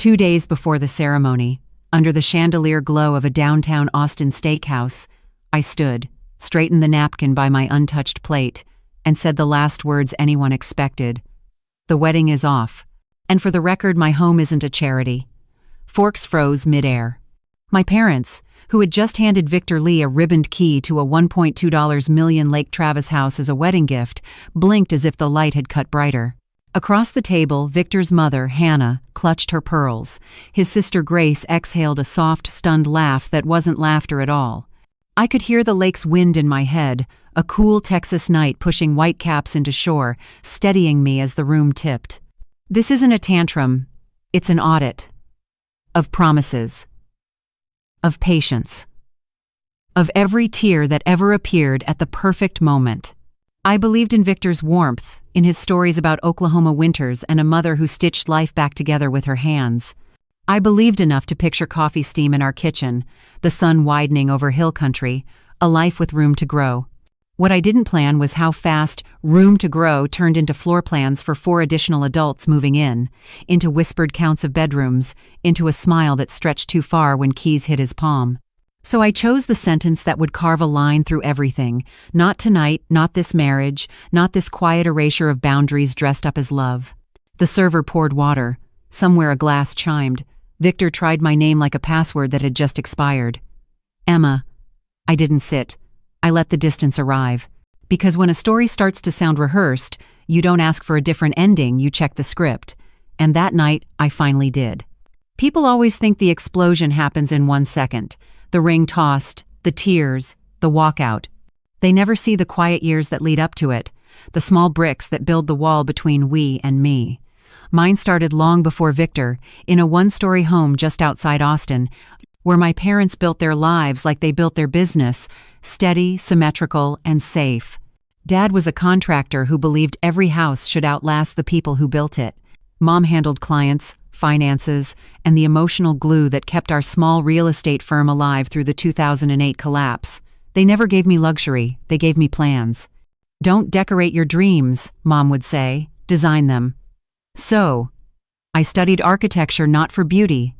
2 days before the ceremony, under the chandelier glow of a downtown Austin steakhouse, I stood, straightened the napkin by my untouched plate, and said the last words anyone expected. The wedding is off. And for the record, my home isn't a charity. Forks froze midair. My parents, who had just handed Victor Lee a ribboned key to a $1.2 million Lake Travis house as a wedding gift, blinked as if the light had cut brighter. Across the table, Victor's mother, Hannah, clutched her pearls. His sister Grace exhaled a soft, stunned laugh that wasn't laughter at all. I could hear the lake's wind in my head, a cool Texas night pushing whitecaps into shore, steadying me as the room tipped. This isn't a tantrum, it's an audit. Of promises. Of patience. Of every tear that ever appeared at the perfect moment. I believed in Victor's warmth, in his stories about Oklahoma winters and a mother who stitched life back together with her hands. I believed enough to picture coffee steam in our kitchen, the sun widening over hill country, a life with room to grow. What I didn't plan was how fast room to grow turned into floor plans for 4 additional adults moving in, into whispered counts of bedrooms, into a smile that stretched too far when keys hit his palm. So I chose the sentence that would carve a line through everything. Not tonight, not this marriage, not this quiet erasure of boundaries dressed up as love. The server poured water. Somewhere a glass chimed. Victor tried my name like a password that had just expired. Emma. I didn't sit. I let the distance arrive. Because when a story starts to sound rehearsed, you don't ask for a different ending, you check the script. And that night, I finally did. People always think the explosion happens in 1 second. The ring tossed, the tears, the walkout. They never see the quiet years that lead up to it, the small bricks that build the wall between we and me. Mine started long before Victor, in a 1-story home just outside Austin, where my parents built their lives like they built their business, steady, symmetrical, and safe. Dad was a contractor who believed every house should outlast the people who built it. Mom handled clients, finances, and the emotional glue that kept our small real estate firm alive through the 2008 collapse. They never gave me luxury, they gave me plans. Don't decorate your dreams, Mom would say, design them. So, I studied architecture not for beauty,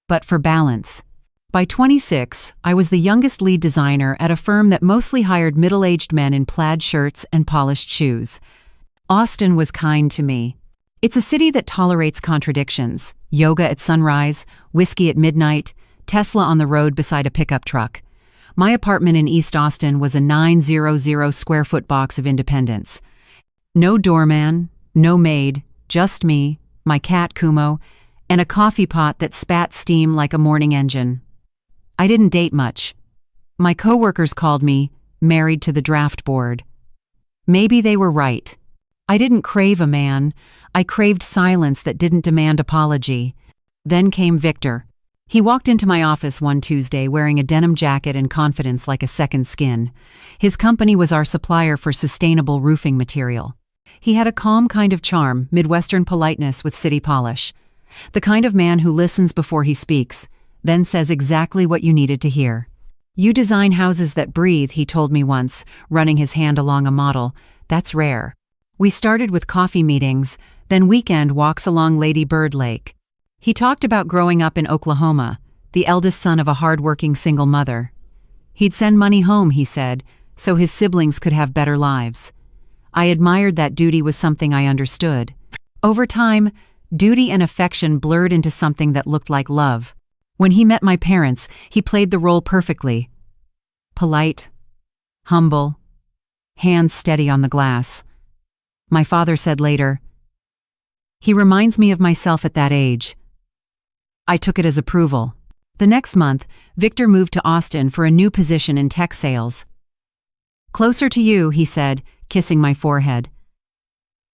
but for balance. By 26, I was the youngest lead designer at a firm that mostly hired middle-aged men in plaid shirts and polished shoes. Austin was kind to me. It's a city that tolerates contradictions. Yoga at sunrise, whiskey at midnight, Tesla on the road beside a pickup truck. My apartment in East Austin was a 900 square foot box of independence. No doorman, no maid, just me, my cat Kumo, and a coffee pot that spat steam like a morning engine. I didn't date much. My coworkers called me married to the draft board. Maybe they were right. I didn't crave a man. I craved silence that didn't demand apology. Then came Victor. He walked into my office one Tuesday wearing a denim jacket and confidence like a second skin. His company was our supplier for sustainable roofing material. He had a calm kind of charm, Midwestern politeness with city polish. The kind of man who listens before he speaks, then says exactly what you needed to hear. You design houses that breathe, he told me once, running his hand along a model. That's rare. We started with coffee meetings, then weekend walks along Lady Bird Lake. He talked about growing up in Oklahoma, the eldest son of a hard-working single mother. He'd send money home, he said, so his siblings could have better lives. I admired that duty was something I understood. Over time, duty and affection blurred into something that looked like love. When he met my parents, he played the role perfectly. Polite, humble, hands steady on the glass. My father said later, "He reminds me of myself at that age." I took it as approval. The next month, Victor moved to Austin for a new position in tech sales. "Closer to you," he said, kissing my forehead.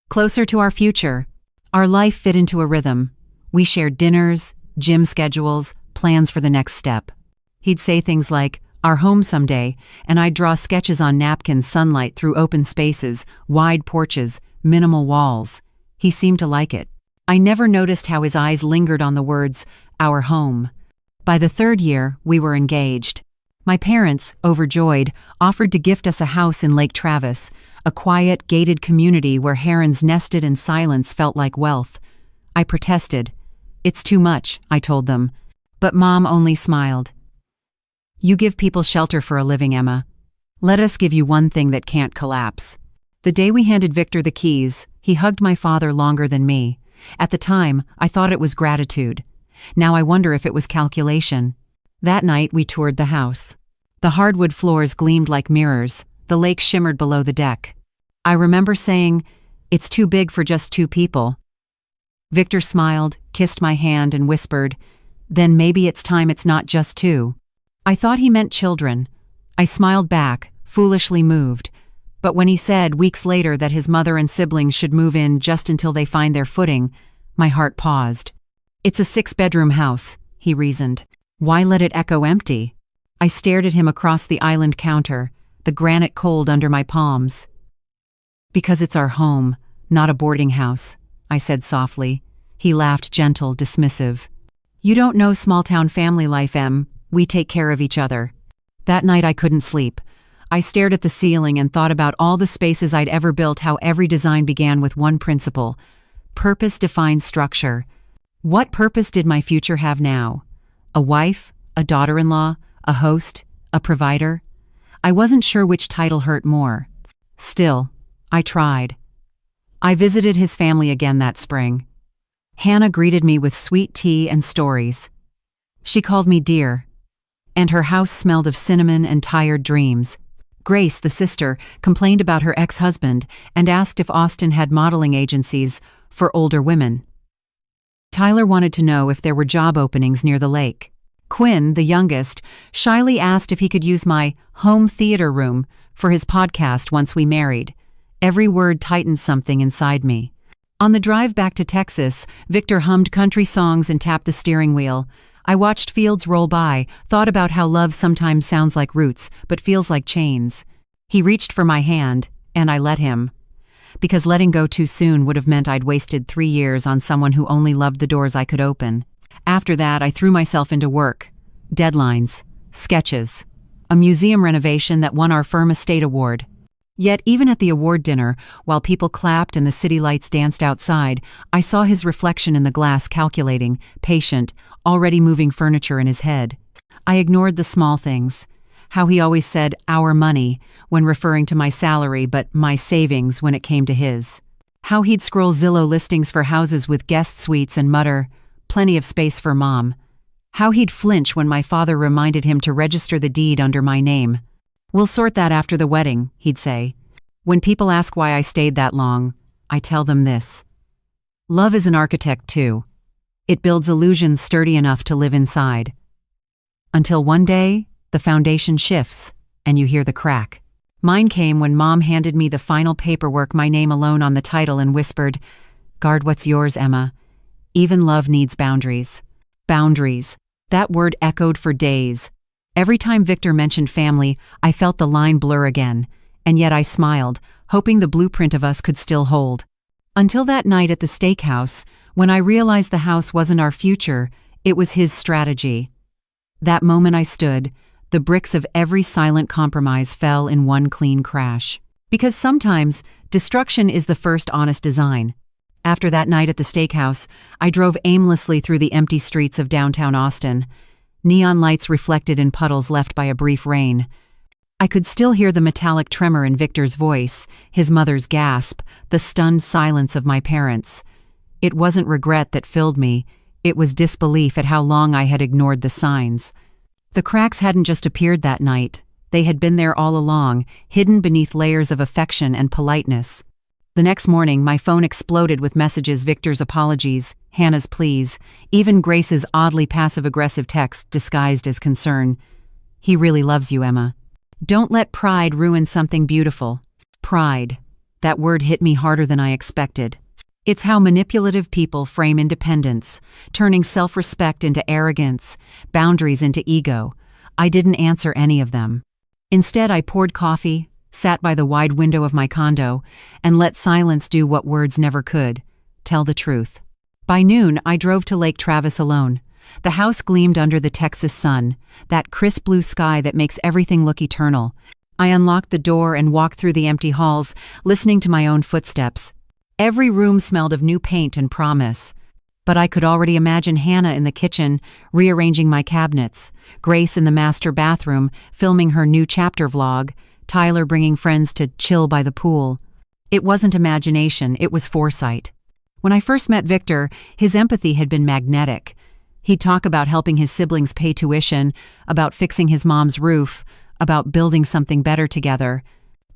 "Closer to our future." Our life fit into a rhythm. We shared dinners, gym schedules, plans for the next step. He'd say things like, "Our home someday," and I'd draw sketches on napkins, sunlight through open spaces, wide porches, minimal walls. He seemed to like it. I never noticed how his eyes lingered on the words, "our home." By the 3rd year, we were engaged. My parents, overjoyed, offered to gift us a house in Lake Travis, a quiet, gated community where herons nested and silence felt like wealth. I protested. It's too much, I told them. But Mom only smiled. You give people shelter for a living, Emma. Let us give you one thing that can't collapse. The day we handed Victor the keys, he hugged my father longer than me. At the time, I thought it was gratitude. Now I wonder if it was calculation. That night, we toured the house. The hardwood floors gleamed like mirrors. The lake shimmered below the deck. I remember saying, "It's too big for just two people." Victor smiled, kissed my hand, and whispered, "Then maybe it's time it's not just two." I thought he meant children. I smiled back, foolishly moved. But when he said weeks later that his mother and siblings should move in just until they find their footing, my heart paused. "It's a 6-bedroom house," he reasoned. "Why let it echo empty?" I stared at him across the island counter, the granite cold under my palms. "Because it's our home, not a boarding house," I said softly. He laughed, gentle, dismissive. "You don't know small-town family life, Em. We take care of each other." That night I couldn't sleep. I stared at the ceiling and thought about all the spaces I'd ever built, how every design began with one principle. Purpose defines structure. What purpose did my future have now? A wife? A daughter-in-law? A host? A provider? I wasn't sure which title hurt more. Still, I tried. I visited his family again that spring. Hannah greeted me with sweet tea and stories. She called me dear. And her house smelled of cinnamon and tired dreams. Grace, the sister, complained about her ex-husband and asked if Austin had modeling agencies for older women. Tyler wanted to know if there were job openings near the lake. Quinn, the youngest, shyly asked if he could use my home theater room for his podcast once we married. Every word tightened something inside me. On the drive back to Texas, Victor hummed country songs and tapped the steering wheel. I watched fields roll by, thought about how love sometimes sounds like roots, but feels like chains. He reached for my hand, and I let him. Because letting go too soon would have meant I'd wasted 3 years on someone who only loved the doors I could open. After that, I threw myself into work. Deadlines, sketches, a museum renovation that won our firm a state award. Yet even at the award dinner, while people clapped and the city lights danced outside, I saw his reflection in the glass, calculating, patient, already moving furniture in his head. I ignored the small things. How he always said "our money" when referring to my salary, but my savings when it came to his. How he'd scroll Zillow listings for houses with guest suites and mutter, "Plenty of space for Mom." How he'd flinch when my father reminded him to register the deed under my name. "We'll sort that after the wedding," he'd say. When people ask why I stayed that long, I tell them this. Love is an architect too. It builds illusions sturdy enough to live inside. Until one day, the foundation shifts, and you hear the crack. Mine came when Mom handed me the final paperwork, my name alone on the title, and whispered, "Guard what's yours, Emma. Even love needs boundaries." Boundaries. That word echoed for days. Every time Victor mentioned family, I felt the line blur again, and yet I smiled, hoping the blueprint of us could still hold. Until that night at the steakhouse, when I realized the house wasn't our future, it was his strategy. That moment I stood, the bricks of every silent compromise fell in one clean crash. Because sometimes, destruction is the first honest design. After that night at the steakhouse, I drove aimlessly through the empty streets of downtown Austin. Neon lights reflected in puddles left by a brief rain. I could still hear the metallic tremor in Victor's voice, his mother's gasp, the stunned silence of my parents. It wasn't regret that filled me, it was disbelief at how long I had ignored the signs. The cracks hadn't just appeared that night, they had been there all along, hidden beneath layers of affection and politeness. The next morning, my phone exploded with messages: Victor's apologies, Hannah's pleas, even Grace's oddly passive-aggressive text disguised as concern. "He really loves you, Emma. Don't let pride ruin something beautiful." Pride. That word hit me harder than I expected. It's how manipulative people frame independence, turning self-respect into arrogance, boundaries into ego. I didn't answer any of them. Instead, I poured coffee, sat by the wide window of my condo, and let silence do what words never could: tell the truth. By noon, I drove to Lake Travis alone. The house gleamed under the Texas sun, that crisp blue sky that makes everything look eternal. I unlocked the door and walked through the empty halls, listening to my own footsteps. Every room smelled of new paint and promise. But I could already imagine Hannah in the kitchen, rearranging my cabinets, Grace in the master bathroom, filming her new chapter vlog, Tyler bringing friends to chill by the pool. It wasn't imagination, it was foresight. When I first met Victor, his empathy had been magnetic. He'd talk about helping his siblings pay tuition, about fixing his mom's roof, about building something better together.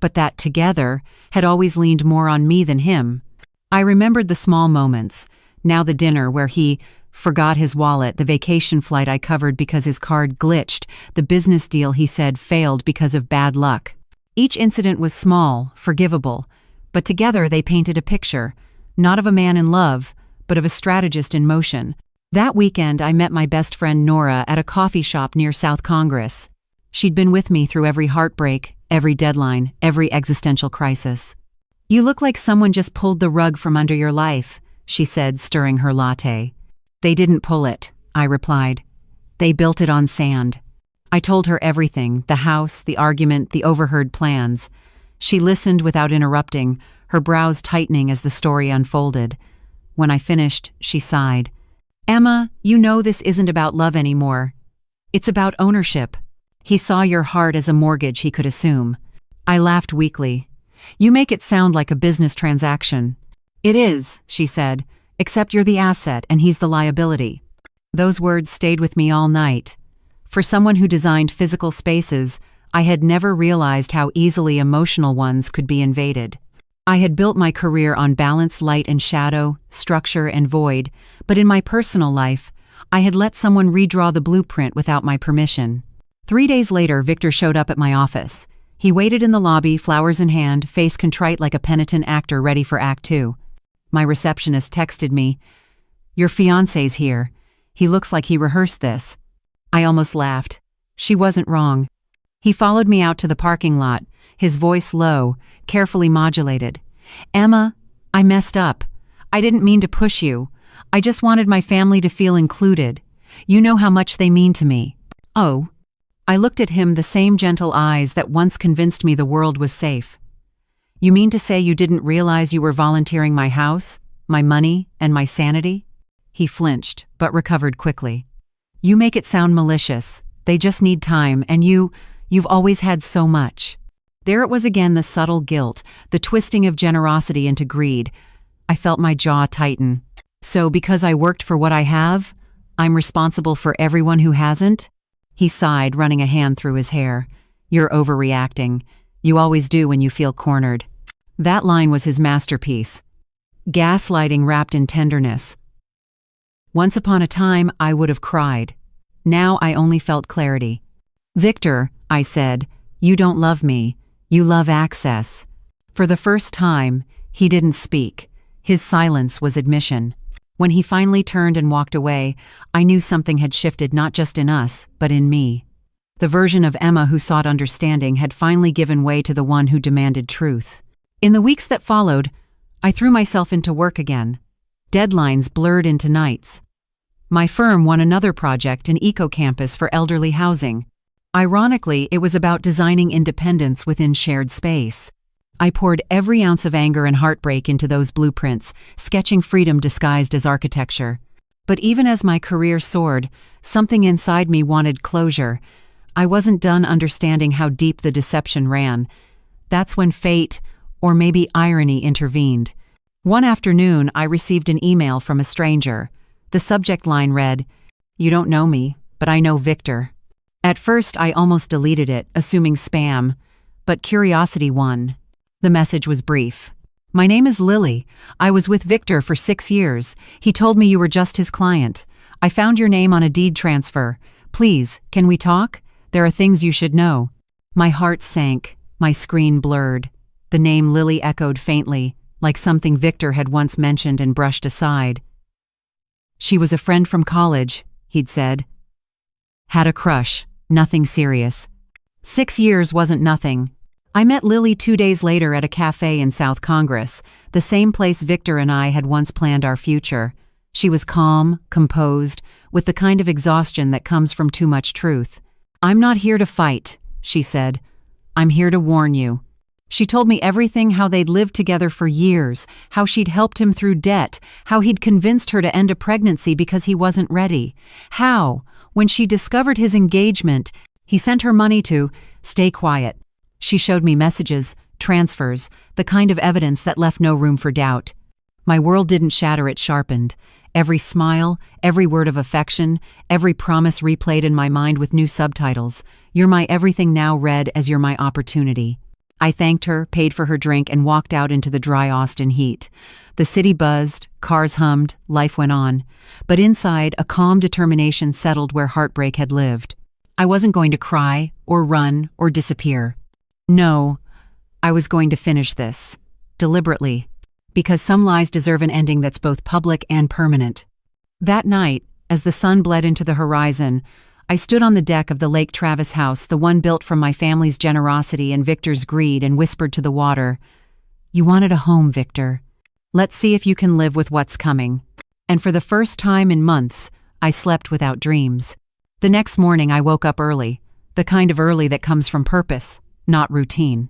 But that together had always leaned more on me than him. I remembered the small moments. Now the dinner where he forgot his wallet, the vacation flight I covered because his card glitched, the business deal he said failed because of bad luck. Each incident was small, forgivable, but together they painted a picture, not of a man in love, but of a strategist in motion. That weekend I met my best friend Nora at a coffee shop near South Congress. She'd been with me through every heartbreak, every deadline, every existential crisis. "You look like someone just pulled the rug from under your life," she said, stirring her latte. "They didn't pull it," I replied. "They built it on sand." I told her everything, the house, the argument, the overheard plans. She listened without interrupting, her brows tightening as the story unfolded. When I finished, she sighed. "Emma, you know this isn't about love anymore. It's about ownership." He saw your heart as a mortgage he could assume. I laughed weakly. "You make it sound like a business transaction." "It is," she said, "except you're the asset and he's the liability." Those words stayed with me all night. For someone who designed physical spaces, I had never realized how easily emotional ones could be invaded. I had built my career on balance, light and shadow, structure and void, but in my personal life, I had let someone redraw the blueprint without my permission. 3 days later, Victor showed up at my office. He waited in the lobby, flowers in hand, face contrite like a penitent actor ready for Act 2. My receptionist texted me, "Your fiancé's here. He looks like he rehearsed this." I almost laughed. She wasn't wrong. He followed me out to the parking lot, his voice low, carefully modulated. "Emma, I messed up. I didn't mean to push you. I just wanted my family to feel included. You know how much they mean to me." "Oh." I looked at him, the same gentle eyes that once convinced me the world was safe. "You mean to say you didn't realize you were volunteering my house, my money, and my sanity?" He flinched, but recovered quickly. "You make it sound malicious. They just need time, and you've always had so much." There it was again, the subtle guilt, the twisting of generosity into greed. I felt my jaw tighten. "So because I worked for what I have, I'm responsible for everyone who hasn't?" He sighed, running a hand through his hair. "You're overreacting. You always do when you feel cornered." That line was his masterpiece. Gaslighting wrapped in tenderness. Once upon a time, I would have cried. Now I only felt clarity. "Victor," I said, "you don't love me. You love access." For the first time, he didn't speak. His silence was admission. When he finally turned and walked away, I knew something had shifted, not just in us, but in me. The version of Emma who sought understanding had finally given way to the one who demanded truth. In the weeks that followed, I threw myself into work again. Deadlines blurred into nights. My firm won another project, an eco-campus for elderly housing. Ironically, it was about designing independence within shared space. I poured every ounce of anger and heartbreak into those blueprints, sketching freedom disguised as architecture. But even as my career soared, something inside me wanted closure. I wasn't done understanding how deep the deception ran. That's when fate, or maybe irony, intervened. One afternoon, I received an email from a stranger. The subject line read, "You don't know me, but I know Victor." At first, I almost deleted it, assuming spam, but curiosity won. The message was brief. "My name is Lily. I was with Victor for 6 years. He told me you were just his client. I found your name on a deed transfer. Please, can we talk? There are things you should know." My heart sank. My screen blurred. The name Lily echoed faintly, like something Victor had once mentioned and brushed aside. "She was a friend from college," he'd said. "Had a crush. Nothing serious." 6 years wasn't nothing. I met Lily 2 days later at a cafe in South Congress, the same place Victor and I had once planned our future. She was calm, composed, with the kind of exhaustion that comes from too much truth. "I'm not here to fight," she said. "I'm here to warn you. She told me everything, how they'd lived together for years, how she'd helped him through debt, how he'd convinced her to end a pregnancy because he wasn't ready, how, when she discovered his engagement, he sent her money to stay quiet. She showed me messages, transfers, the kind of evidence that left no room for doubt. My world didn't shatter, it sharpened. Every smile, every word of affection, every promise replayed in my mind with new subtitles. You're my everything now read as you're my opportunity. I thanked her, paid for her drink, and walked out into the dry Austin heat. The city buzzed, cars hummed, life went on. But inside, a calm determination settled where heartbreak had lived. I wasn't going to cry, or run, or disappear. No, I was going to finish this. Deliberately. Because some lies deserve an ending that's both public and permanent. That night, as the sun bled into the horizon, I stood on the deck of the Lake Travis house, the one built from my family's generosity and Victor's greed, and whispered to the water, "You wanted a home, Victor. Let's see if you can live with what's coming." And for the first time in months, I slept without dreams. The next morning I woke up early, the kind of early that comes from purpose, not routine.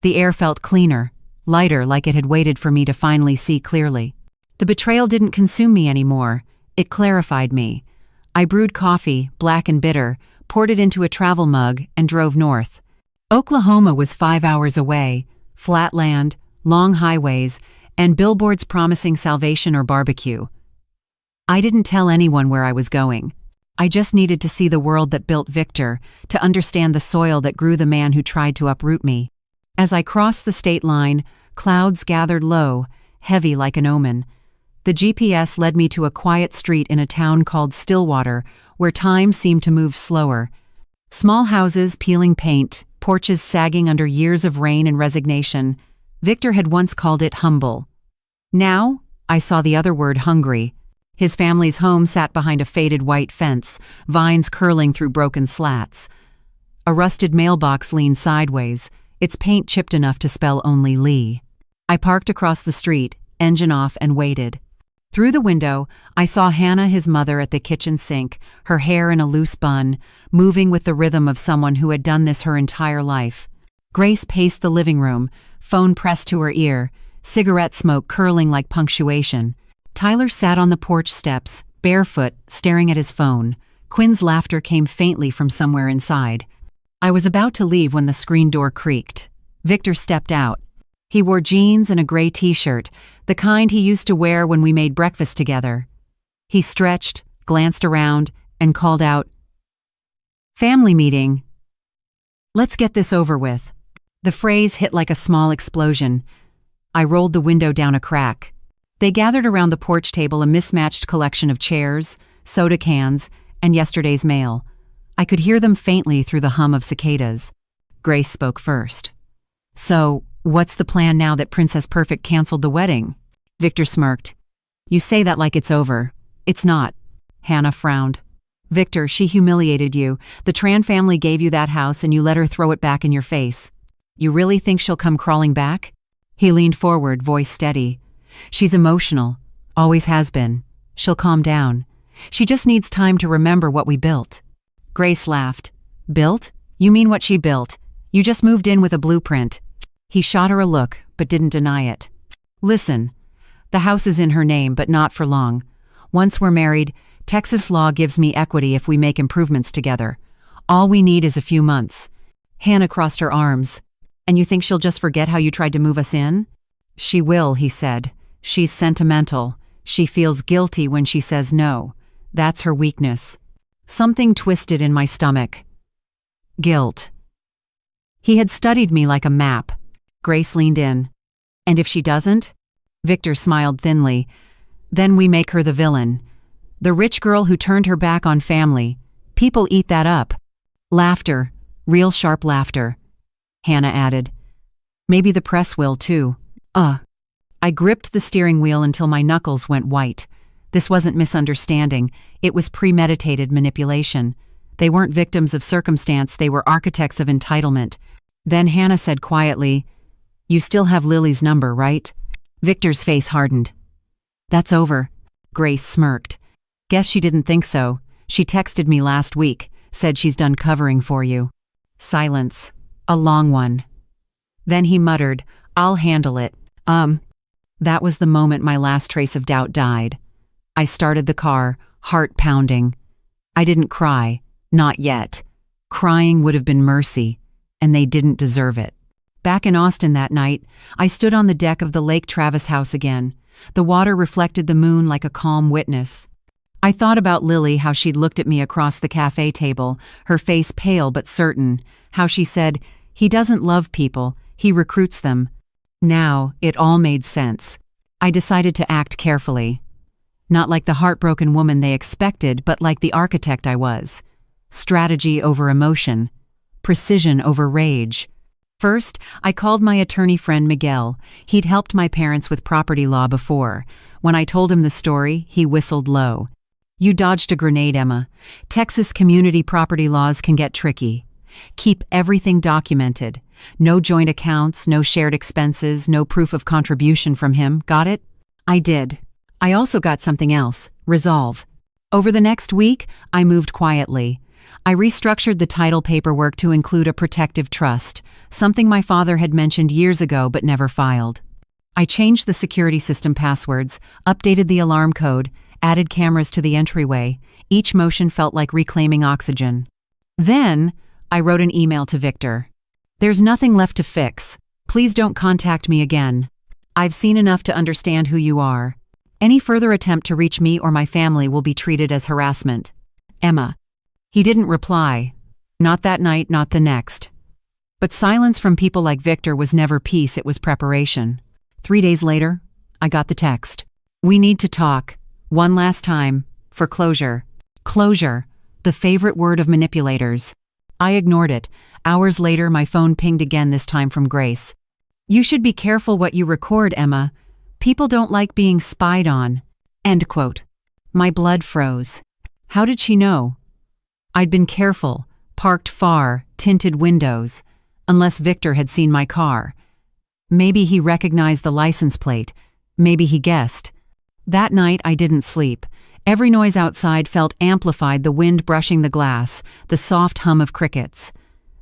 The air felt cleaner, lighter, like it had waited for me to finally see clearly. The betrayal didn't consume me anymore, it clarified me. I brewed coffee, black and bitter, poured it into a travel mug, and drove north. Oklahoma was 5 hours away, flat land, long highways, and billboards promising salvation or barbecue. I didn't tell anyone where I was going. I just needed to see the world that built Victor, to understand the soil that grew the man who tried to uproot me. As I crossed the state line, clouds gathered low, heavy like an omen. The GPS led me to a quiet street in a town called Stillwater, where time seemed to move slower. Small houses peeling paint, porches sagging under years of rain and resignation. Victor had once called it humble. Now, I saw the other word, hungry. His family's home sat behind a faded white fence, vines curling through broken slats. A rusted mailbox leaned sideways, its paint chipped enough to spell only Lee. I parked across the street, engine off, and waited. Through the window, I saw Hannah, his mother, at the kitchen sink, her hair in a loose bun, moving with the rhythm of someone who had done this her entire life. Grace paced the living room, phone pressed to her ear, cigarette smoke curling like punctuation. Tyler sat on the porch steps, barefoot, staring at his phone. Quinn's laughter came faintly from somewhere inside. I was about to leave when the screen door creaked. Victor stepped out. He wore jeans and a gray t-shirt, the kind he used to wear when we made breakfast together. He stretched, glanced around, and called out, "Family meeting. Let's get this over with." The phrase hit like a small explosion. I rolled the window down a crack. They gathered around the porch table, a mismatched collection of chairs, soda cans, and yesterday's mail. I could hear them faintly through the hum of cicadas. Grace spoke first. "So, what's the plan now that Princess Perfect canceled the wedding?" Victor smirked. "You say that like it's over. It's not." Hannah frowned. "Victor, she humiliated you. The Tran family gave you that house and you let her throw it back in your face. You really think she'll come crawling back?" He leaned forward, voice steady. "She's emotional. Always has been. She'll calm down. She just needs time to remember what we built." Grace laughed. "Built? You mean what she built? You just moved in with a blueprint." He shot her a look, but didn't deny it. "Listen, the house is in her name, but not for long. Once we're married, Texas law gives me equity if we make improvements together. All we need is a few months." Hannah crossed her arms. "And you think she'll just forget how you tried to move us in?" "She will," he said. "She's sentimental. She feels guilty when she says no. That's her weakness." Something twisted in my stomach. Guilt. He had studied me like a map. Grace leaned in. "And if she doesn't?" Victor smiled thinly. "Then we make her the villain. The rich girl who turned her back on family. People eat that up." Laughter. Real sharp laughter. Hannah added, "Maybe the press will too." I gripped the steering wheel until my knuckles went white. This wasn't misunderstanding. It was premeditated manipulation. They weren't victims of circumstance, they were architects of entitlement. Then Hannah said quietly, "You still have Lily's number, right?" Victor's face hardened. "That's over." Grace smirked. "Guess she didn't think so. She texted me last week, said she's done covering for you." Silence. A long one. Then he muttered, "I'll handle it." That was the moment my last trace of doubt died. I started the car, heart pounding. I didn't cry, not yet. Crying would have been mercy, and they didn't deserve it. Back in Austin that night, I stood on the deck of the Lake Travis house again. The water reflected the moon like a calm witness. I thought about Lily, how she'd looked at me across the cafe table, her face pale but certain, how she said, "He doesn't love people, he recruits them." Now, it all made sense. I decided to act carefully. Not like the heartbroken woman they expected, but like the architect I was. Strategy over emotion. Precision over rage. First, I called my attorney friend Miguel. He'd helped my parents with property law before. When I told him the story, he whistled low. "You dodged a grenade, Emma. Texas community property laws can get tricky. Keep everything documented. No joint accounts, no shared expenses, no proof of contribution from him. Got it?" I did. I also got something else: resolve. Over the next week, I moved quietly. I restructured the title paperwork to include a protective trust, something my father had mentioned years ago but never filed. I changed the security system passwords, updated the alarm code, added cameras to the entryway. Each motion felt like reclaiming oxygen. Then, I wrote an email to Victor. "There's nothing left to fix. Please don't contact me again. I've seen enough to understand who you are. Any further attempt to reach me or my family will be treated as harassment. Emma." He didn't reply. Not that night, not the next. But silence from people like Victor was never peace, it was preparation. 3 days later, I got the text. "We need to talk. One last time. For closure." Closure, the favorite word of manipulators. I ignored it. Hours later, my phone pinged again, this time from Grace. "You should be careful what you record, Emma. People don't like being spied on." End quote. My blood froze. How did she know? I'd been careful, parked far, tinted windows, unless Victor had seen my car. Maybe he recognized the license plate. Maybe he guessed. That night, I didn't sleep. Every noise outside felt amplified, the wind brushing the glass, the soft hum of crickets.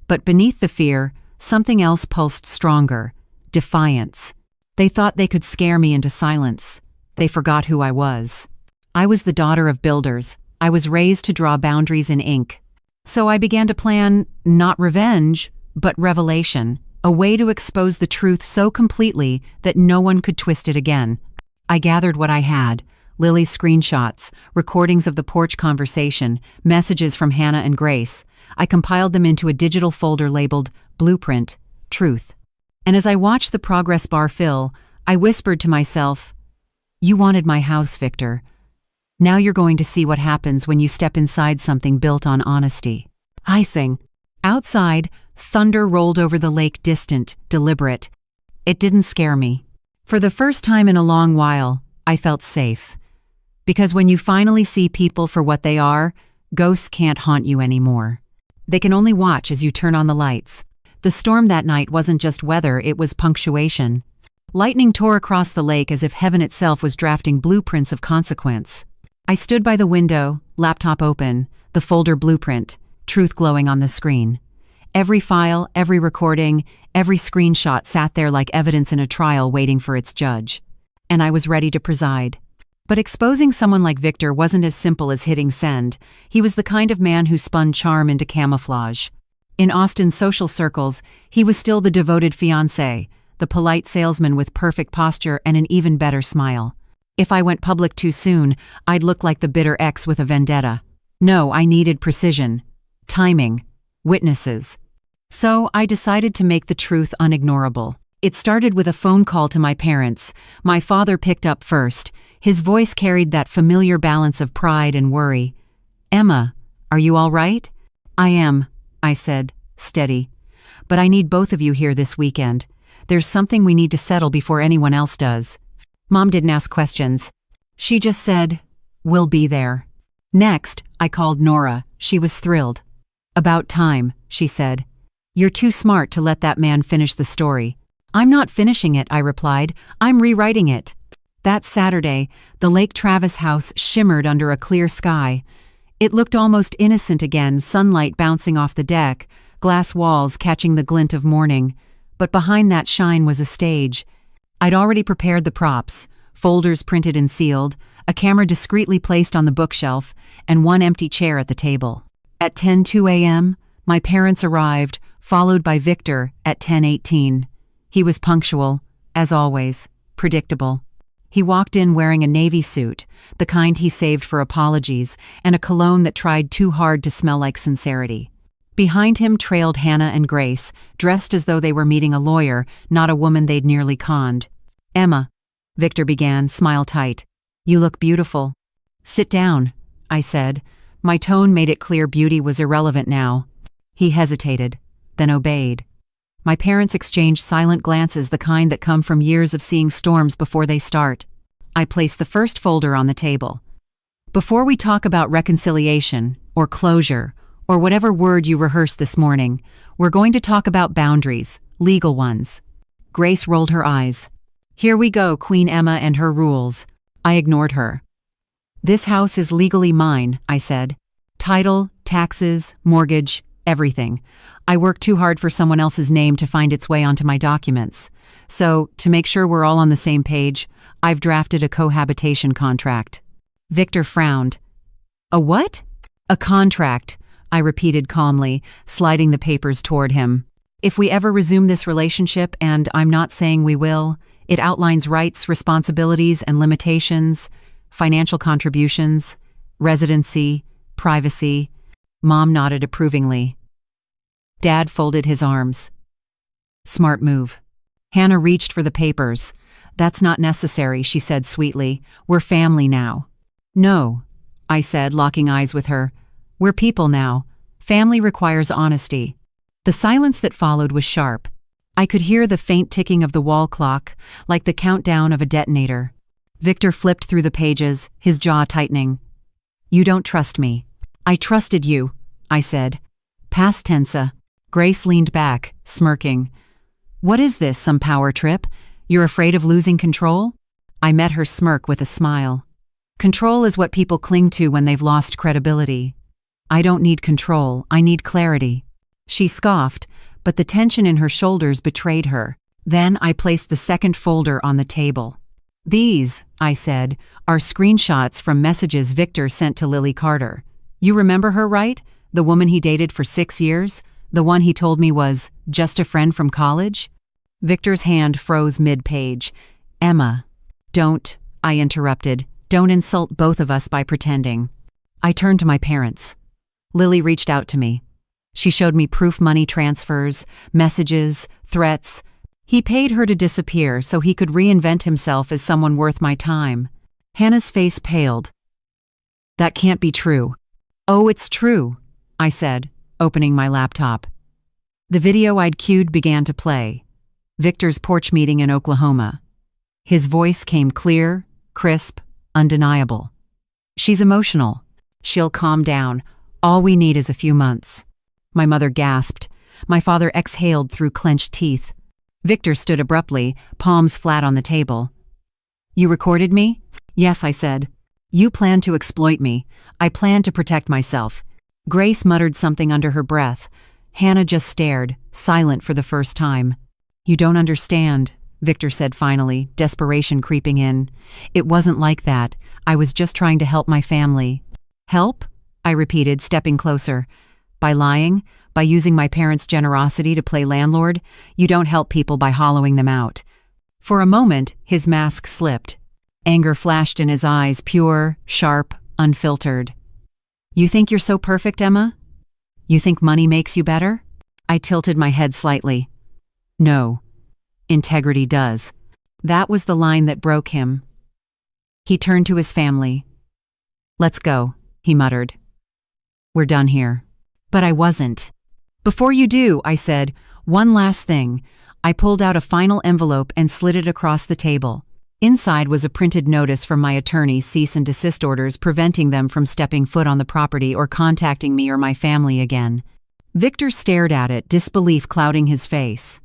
But beneath the fear, something else pulsed stronger: defiance. They thought they could scare me into silence. They forgot who I was. I was the daughter of builders. I was raised to draw boundaries in ink. So I began to plan, not revenge, but revelation, a way to expose the truth so completely that no one could twist it again. I gathered what I had: Lily's screenshots, recordings of the porch conversation, messages from Hannah and Grace. I compiled them into a digital folder labeled Blueprint, Truth. And as I watched the progress bar fill, I whispered to myself, "You wanted my house, Victor. Now you're going to see what happens when you step inside something built on honesty." Icing. Outside, thunder rolled over the lake, distant, deliberate. It didn't scare me. For the first time in a long while, I felt safe. Because when you finally see people for what they are, ghosts can't haunt you anymore. They can only watch as you turn on the lights. The storm that night wasn't just weather, it was punctuation. Lightning tore across the lake as if heaven itself was drafting blueprints of consequence. I stood by the window, laptop open, the folder Blueprint, truth glowing on the screen. Every file, every recording, every screenshot sat there like evidence in a trial waiting for its judge. And I was ready to preside. But exposing someone like Victor wasn't as simple as hitting send. He was the kind of man who spun charm into camouflage. In Austin's social circles, he was still the devoted fiancé, the polite salesman with perfect posture and an even better smile. If I went public too soon, I'd look like the bitter ex with a vendetta. No, I needed precision, timing, witnesses. So I decided to make the truth unignorable. It started with a phone call to my parents. My father picked up first. His voice carried that familiar balance of pride and worry. "Emma, are you all right?" "I am," I said, steady. "But I need both of you here this weekend. There's something we need to settle before anyone else does." Mom didn't ask questions. She just said, "We'll be there." Next, I called Nora. She was thrilled. "About time," she said. "You're too smart to let that man finish the story." "I'm not finishing it," I replied. "I'm rewriting it." That Saturday, the Lake Travis house shimmered under a clear sky. It looked almost innocent again, sunlight bouncing off the deck, glass walls catching the glint of morning. but behind that shine was a stage. I'd already prepared the props, folders printed and sealed, a camera discreetly placed on the bookshelf, and one empty chair at the table. At 10:02 a.m., my parents arrived, followed by Victor at 10:18. He was punctual, as always, predictable. He walked in wearing a navy suit, the kind he saved for apologies, and a cologne that tried too hard to smell like sincerity. Behind him trailed Hannah and Grace, dressed as though they were meeting a lawyer, not a woman they'd nearly conned. "Emma," Victor began, smile tight. "You look beautiful." "Sit down," I said. My tone made it clear beauty was irrelevant now. He hesitated, then obeyed. My parents exchanged silent glances, the kind that come from years of seeing storms before they start. I placed the first folder on the table. "Before we talk about reconciliation, or closure, or whatever word you rehearsed this morning, we're going to talk about boundaries, legal ones." Grace rolled her eyes. "Here we go, Queen Emma and her rules." I ignored her. "This house is legally mine," I said. "Title, taxes, mortgage, everything. I worked too hard for someone else's name to find its way onto my documents. So, to make sure we're all on the same page, I've drafted a cohabitation contract." Victor frowned. "A what?" "A contract," I repeated calmly, sliding the papers toward him. "If we ever resume this relationship, and I'm not saying we will, it outlines rights, responsibilities, and limitations, financial contributions, residency, privacy." Mom nodded approvingly. Dad folded his arms. "Smart move." Hannah reached for the papers. "That's not necessary," she said sweetly. "We're family now." "No," I said, locking eyes with her. "We're people now. Family requires honesty." The silence that followed was sharp. I could hear the faint ticking of the wall clock, like the countdown of a detonator. Victor flipped through the pages, his jaw tightening. "You don't trust me." "I trusted you," I said. "Past tense." Grace leaned back, smirking. "What is this, some power trip? You're afraid of losing control?" I met her smirk with a smile. "Control is what people cling to when they've lost credibility. I don't need control, I need clarity." She scoffed, but the tension in her shoulders betrayed her. Then I placed the second folder on the table. "These," I said, "are screenshots from messages Victor sent to Lily Carter. You remember her, right? The woman he dated for 6 years? The one he told me was just a friend from college?" Victor's hand froze mid-page. "Emma." "Don't," I interrupted. "Don't insult both of us by pretending." I turned to my parents. Lily reached out to me. She showed me proof money transfers, messages, threats. He paid her to disappear so he could reinvent himself as someone worth my time. Hannah's face paled. "That can't be true." "Oh, it's true," I said, opening my laptop. The video I'd cued began to play. Victor's porch meeting in Oklahoma. His voice came clear, crisp, undeniable. "She's emotional. She'll calm down. All we need is a few months." My mother gasped. My father exhaled through clenched teeth. Victor stood abruptly, palms flat on the table. "You recorded me?" "Yes," I said. "You planned to exploit me. I planned to protect myself." Grace muttered something under her breath. Hannah just stared, silent for the first time. "You don't understand," Victor said finally, desperation creeping in. "It wasn't like that. I was just trying to help my family." "Help?" I repeated, stepping closer. "By lying? By using my parents' generosity to play landlord? You don't help people by hollowing them out." For a moment, his mask slipped. Anger flashed in his eyes, pure, sharp, unfiltered. "You think you're so perfect, Emma? You think money makes you better?" I tilted my head slightly. "No. Integrity does." That was the line that broke him. He turned to his family. "Let's go," he muttered. "We're done here." But I wasn't. "Before you do," I said, "one last thing." I pulled out a final envelope and slid it across the table. Inside was a printed notice from my attorney's cease and desist orders preventing them from stepping foot on the property or contacting me or my family again. Victor stared at it, disbelief clouding his face.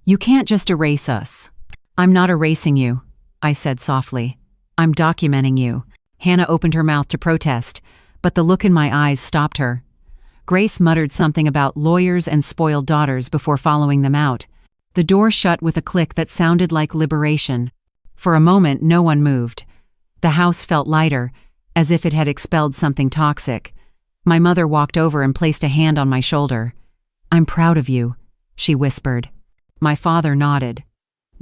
"You can't just erase us." "I'm not erasing you," I said softly. "I'm documenting you." Hannah opened her mouth to protest, but the look in my eyes stopped her. Grace muttered something about lawyers and spoiled daughters before following them out. The door shut with a click that sounded like liberation. For a moment, no one moved. The house felt lighter, as if it had expelled something toxic. My mother walked over and placed a hand on my shoulder. "I'm proud of you," she whispered. My father nodded.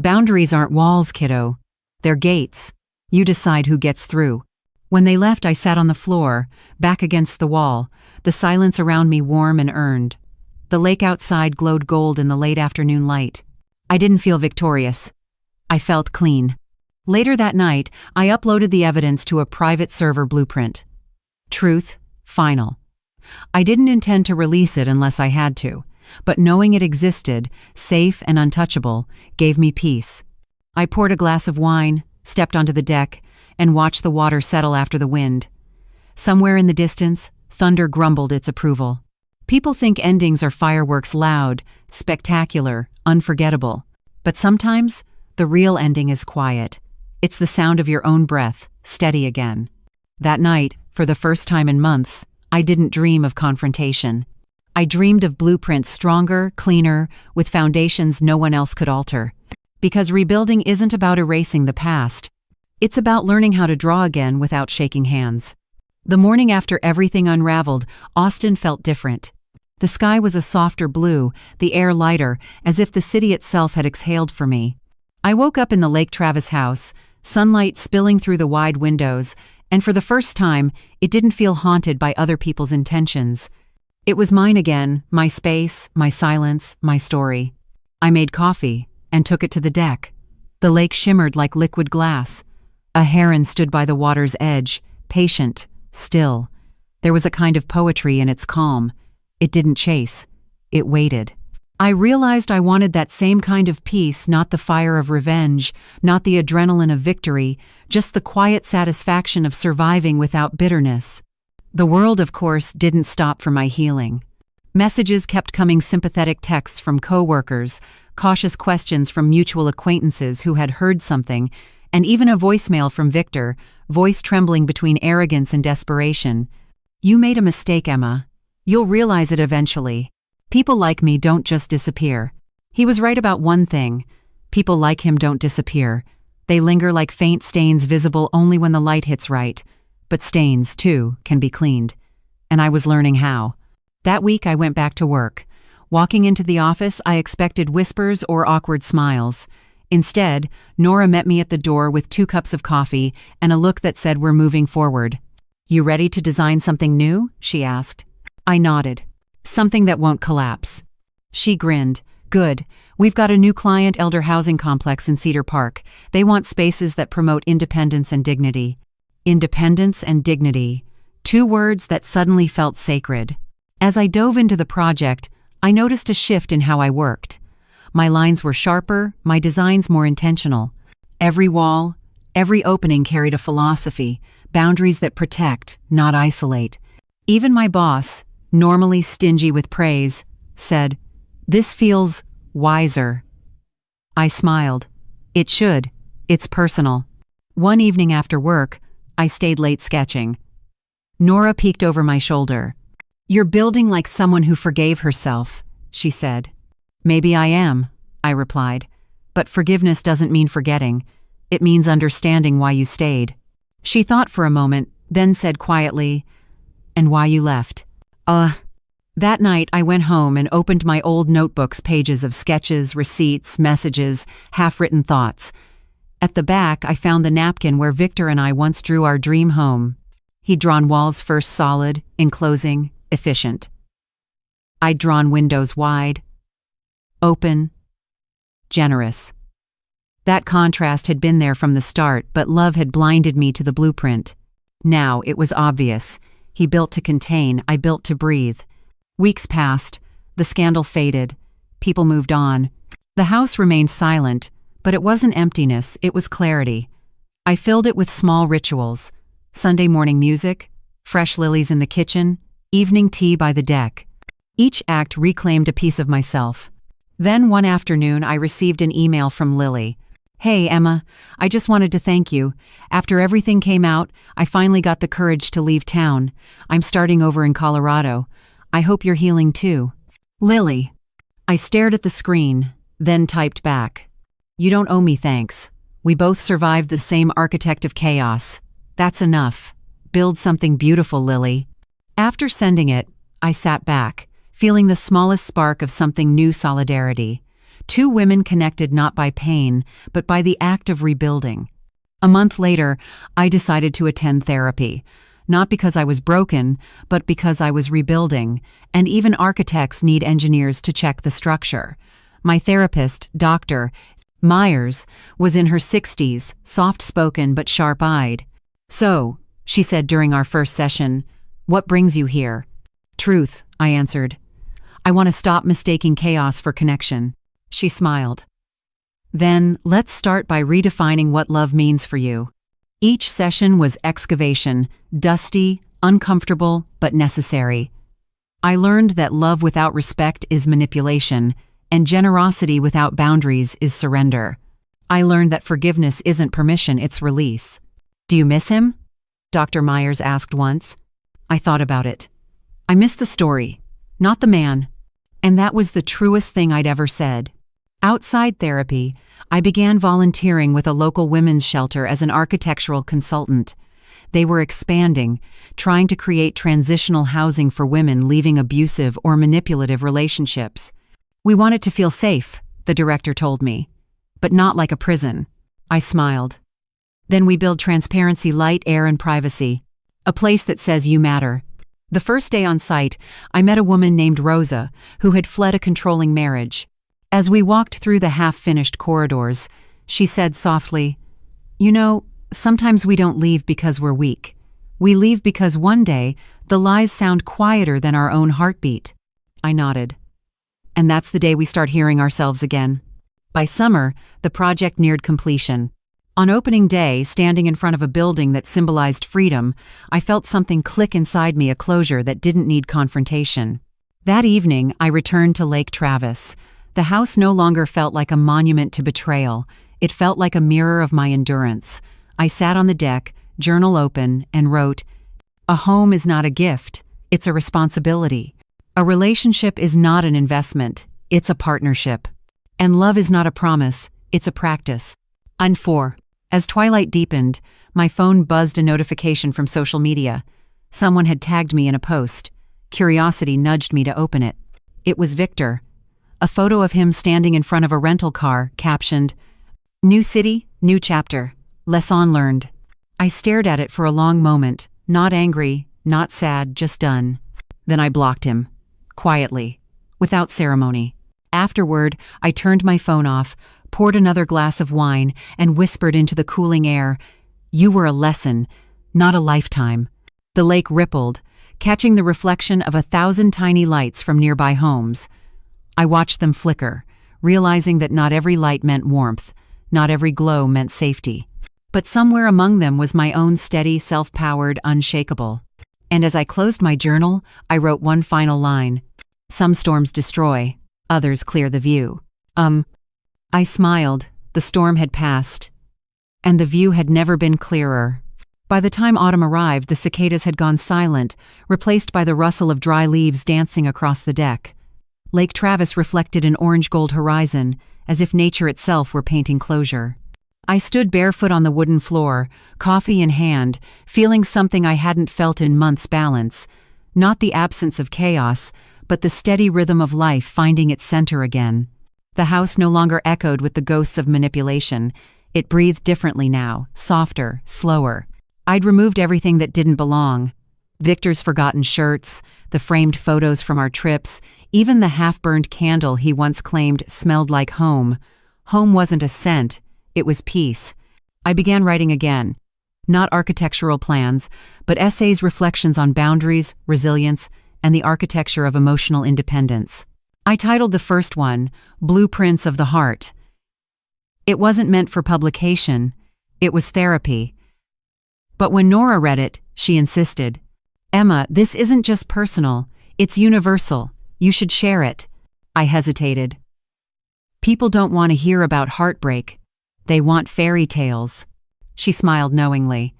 "Boundaries aren't walls, kiddo. They're gates. You decide who gets through." When they left, I sat on the floor, back against the wall, the silence around me warm and earned. The lake outside glowed gold in the late afternoon light. I didn't feel victorious. I felt clean. Later that night, I uploaded the evidence to a private server blueprint. Truth, final. I didn't intend to release it unless I had to, but knowing it existed, safe and untouchable, gave me peace. I poured a glass of wine, stepped onto the deck, and watched the water settle after the wind. Somewhere in the distance, thunder grumbled its approval. People think endings are fireworks, loud, spectacular, unforgettable. But sometimes, the real ending is quiet. It's the sound of your own breath, steady again. That night, for the first time in months, I didn't dream of confrontation. I dreamed of blueprints stronger, cleaner, with foundations no one else could alter. Because rebuilding isn't about erasing the past. It's about learning how to draw again without shaking hands. The morning after everything unraveled, Austin felt different. The sky was a softer blue, the air lighter, as if the city itself had exhaled for me. I woke up in the Lake Travis house, sunlight spilling through the wide windows, and for the first time, it didn't feel haunted by other people's intentions. It was mine again, my space, my silence, my story. I made coffee and took it to the deck. The lake shimmered like liquid glass. A heron stood by the water's edge, patient, still. There was a kind of poetry in its calm. It didn't chase. It waited. I realized I wanted that same kind of peace, not the fire of revenge, not the adrenaline of victory, just the quiet satisfaction of surviving without bitterness. The world, of course, didn't stop for my healing. Messages kept coming, sympathetic texts from coworkers, cautious questions from mutual acquaintances who had heard something, and even a voicemail from Victor, voice trembling between arrogance and desperation. "You made a mistake, Emma. You'll realize it eventually. People like me don't just disappear." He was right about one thing. People like him don't disappear. They linger like faint stains visible only when the light hits right. But stains, too, can be cleaned. And I was learning how. That week I went back to work. Walking into the office, I expected whispers or awkward smiles. Instead, Nora met me at the door with 2 cups of coffee and a look that said, "We're moving forward." "You ready to design something new?" she asked. I nodded. "Something that won't collapse." She grinned. "Good. We've got a new client, elder housing complex in Cedar Park. They want spaces that promote independence and dignity." Independence and dignity. 2 words that suddenly felt sacred. As I dove into the project, I noticed a shift in how I worked. My lines were sharper, my designs more intentional. Every wall, every opening carried a philosophy, boundaries that protect, not isolate. Even my boss, normally stingy with praise, said, "This feels wiser." I smiled. It should. It's personal. One evening after work, I stayed late sketching. Nora peeked over my shoulder. "You're building like someone who forgave herself," she said. "Maybe I am," I replied. "But forgiveness doesn't mean forgetting. It means understanding why you stayed." She thought for a moment, then said quietly, "And why you left?" That night I went home and opened my old notebooks, pages of sketches, receipts, messages, half-written thoughts. At the back, I found the napkin where Victor and I once drew our dream home. He'd drawn walls first solid, enclosing, efficient. I'd drawn windows wide, open, generous. That contrast had been there from the start, but love had blinded me to the blueprint. Now it was obvious. He built to contain, I built to breathe. Weeks passed, the scandal faded, people moved on. The house remained silent, but it wasn't emptiness, it was clarity. I filled it with small rituals: Sunday morning music, fresh lilies in the kitchen, evening tea by the deck. Each act reclaimed a piece of myself. Then one afternoon I received an email from Lily. "Hey, Emma, I just wanted to thank you. After everything came out, I finally got the courage to leave town. I'm starting over in Colorado. I hope you're healing too." Lily. I stared at the screen. then typed back, "You don't owe me thanks. We both survived the same architect of chaos. That's enough. Build something beautiful, Lily." After sending it, I sat back, feeling the smallest spark of something new: solidarity. Two women connected not by pain, but by the act of rebuilding. A month later, I decided to attend therapy. Not because I was broken, but because I was rebuilding, and even architects need engineers to check the structure. My therapist, Dr. Myers, was in her 60s, soft-spoken but sharp-eyed. "So," she said during our first session, "what brings you here?" "Truth," I answered. "I want to stop mistaking chaos for connection." She smiled. "Then, let's start by redefining what love means for you." Each session was excavation, dusty, uncomfortable, but necessary. I learned that love without respect is manipulation, and generosity without boundaries is surrender. I learned that forgiveness isn't permission, it's release. "Do you miss him?" Dr. Myers asked once. I thought about it. I miss the story, not the man. And that was the truest thing I'd ever said. Outside therapy, I began volunteering with a local women's shelter as an architectural consultant. They were expanding, trying to create transitional housing for women leaving abusive or manipulative relationships. "We want it to feel safe," the director told me, "but not like a prison." I smiled. "Then we build transparency, light, air, and privacy. A place that says you matter." The first day on site, I met a woman named Rosa, who had fled a controlling marriage. As we walked through the half-finished corridors, she said softly, "You know, sometimes we don't leave because we're weak. We leave because one day, the lies sound quieter than our own heartbeat." I nodded. And that's the day we start hearing ourselves again. By summer, the project neared completion. On opening day, standing in front of a building that symbolized freedom, I felt something click inside me, a closure that didn't need confrontation. That evening, I returned to Lake Travis. The house no longer felt like a monument to betrayal. It felt like a mirror of my endurance. I sat on the deck, journal open, and wrote, "A home is not a gift, it's a responsibility. A relationship is not an investment, it's a partnership. And love is not a promise, it's a practice." And 4. As twilight deepened, my phone buzzed a notification from social media. Someone had tagged me in a post. Curiosity nudged me to open it. It was Victor. A photo of him standing in front of a rental car, captioned, "New city, new chapter. Lesson learned." I stared at it for a long moment, not angry, not sad, just done. Then I blocked him. Quietly. Without ceremony. Afterward, I turned my phone off, poured another glass of wine, and whispered into the cooling air, "You were a lesson, not a lifetime." The lake rippled, catching the reflection of 1,000 tiny lights from nearby homes. I watched them flicker, realizing that not every light meant warmth, not every glow meant safety. But somewhere among them was my own steady, self-powered, unshakable. And as I closed my journal, I wrote one final line. "Some storms destroy, others clear the view." I smiled. The storm had passed. And the view had never been clearer. By the time autumn arrived, the cicadas had gone silent, replaced by the rustle of dry leaves dancing across the deck. Lake Travis reflected an orange-gold horizon, as if nature itself were painting closure. I stood barefoot on the wooden floor, coffee in hand, feeling something I hadn't felt in months: balance. Not the absence of chaos, but the steady rhythm of life finding its center again. The house no longer echoed with the ghosts of manipulation. It breathed differently now, softer, slower. I'd removed everything that didn't belong. Victor's forgotten shirts, the framed photos from our trips, even the half-burned candle he once claimed smelled like home. Home wasn't a scent, it was peace. I began writing again. Not architectural plans, but essays, reflections on boundaries, resilience, and the architecture of emotional independence. I titled the first one, "Blueprints of the Heart." It wasn't meant for publication, it was therapy. But when Nora read it, she insisted, "Emma, this isn't just personal, it's universal. You should share it." I hesitated. People don't want to hear about heartbreak. They want fairy tales. She smiled knowingly.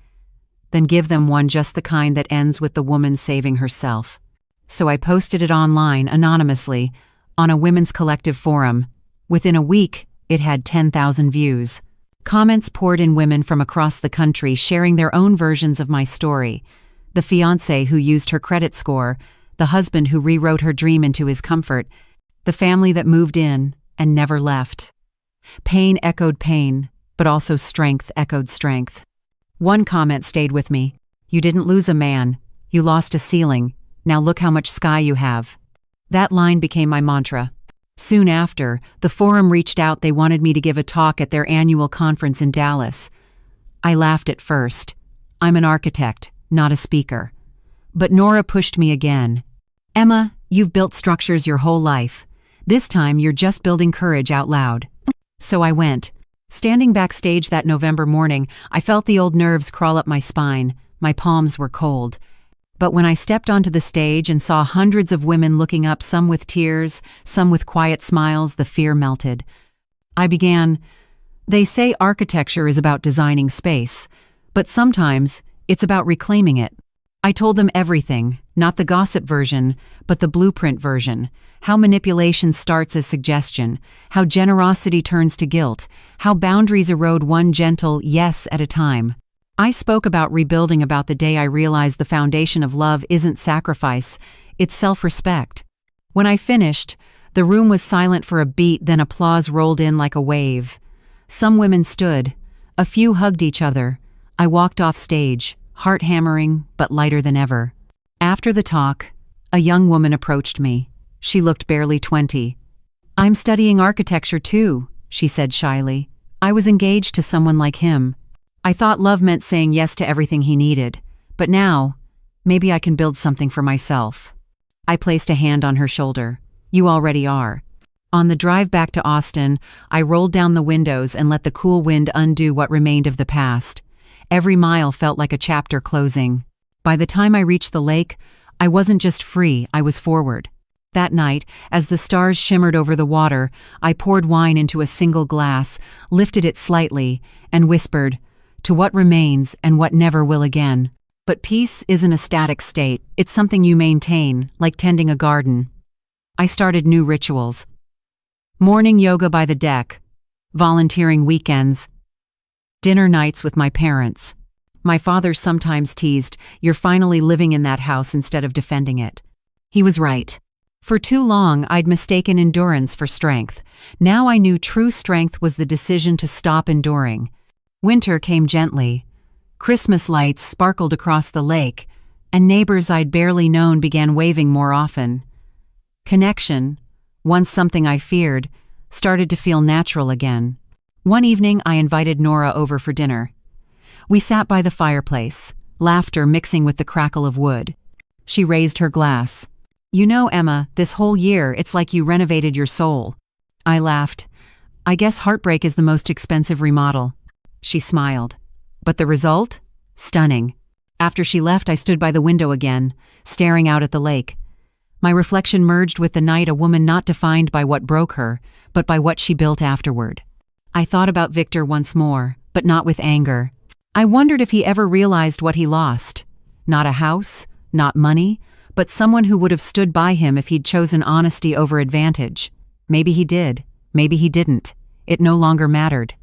Then give them one, just the kind that ends with the woman saving herself. So I posted it online, anonymously, on a women's collective forum. Within a week, it had 10,000 views. Comments poured in, women from across the country sharing their own versions of my story. The fiancé who used her credit score, the husband who rewrote her dream into his comfort, the family that moved in and never left. Pain echoed pain, but also strength echoed strength. One comment stayed with me. "You didn't lose a man. You lost a ceiling. Now look how much sky you have." That line became my mantra. Soon after, the forum reached out. They wanted me to give a talk at their annual conference in Dallas. I laughed at first. I'm an architect, not a speaker. But Nora pushed me again. "Emma, you've built structures your whole life. This time you're just building courage out loud." So I went. Standing backstage that November morning, I felt the old nerves crawl up my spine. My palms were cold. But when I stepped onto the stage and saw hundreds of women looking up, some with tears, some with quiet smiles, the fear melted. I began, "They say architecture is about designing space, but sometimes it's about reclaiming it." I told them everything, not the gossip version, but the blueprint version. How manipulation starts as suggestion, how generosity turns to guilt, how boundaries erode one gentle yes at a time. I spoke about rebuilding, about the day I realized the foundation of love isn't sacrifice, it's self-respect. When I finished, the room was silent for a beat, then applause rolled in like a wave. Some women stood, a few hugged each other. I walked off stage, heart hammering, but lighter than ever. After the talk, a young woman approached me. She looked barely 20. "I'm studying architecture too," she said shyly. "I was engaged to someone like him. I thought love meant saying yes to everything he needed, but now, maybe I can build something for myself." I placed a hand on her shoulder. "You already are." On the drive back to Austin, I rolled down the windows and let the cool wind undo what remained of the past. Every mile felt like a chapter closing. By the time I reached the lake, I wasn't just free, I was forward. That night, as the stars shimmered over the water, I poured wine into a single glass, lifted it slightly, and whispered, "To what remains and what never will again." But peace isn't a static state, it's something you maintain, like tending a garden. I started new rituals. Morning yoga by the deck, volunteering weekends, dinner nights with my parents. My father sometimes teased, "You're finally living in that house instead of defending it." He was right. For too long, I'd mistaken endurance for strength. Now I knew true strength was the decision to stop enduring. Winter came gently. Christmas lights sparkled across the lake, and neighbors I'd barely known began waving more often. Connection, once something I feared, started to feel natural again. One evening, I invited Nora over for dinner. We sat by the fireplace, laughter mixing with the crackle of wood. She raised her glass. "You know, Emma, this whole year, it's like you renovated your soul." I laughed. "I guess heartbreak is the most expensive remodel." She smiled. "But the result? Stunning." After she left, I stood by the window again, staring out at the lake. My reflection merged with the night, a woman not defined by what broke her, but by what she built afterward. I thought about Victor once more, but not with anger. I wondered if he ever realized what he lost. Not a house, not money, but someone who would have stood by him if he'd chosen honesty over advantage. Maybe he did, maybe he didn't. It no longer mattered.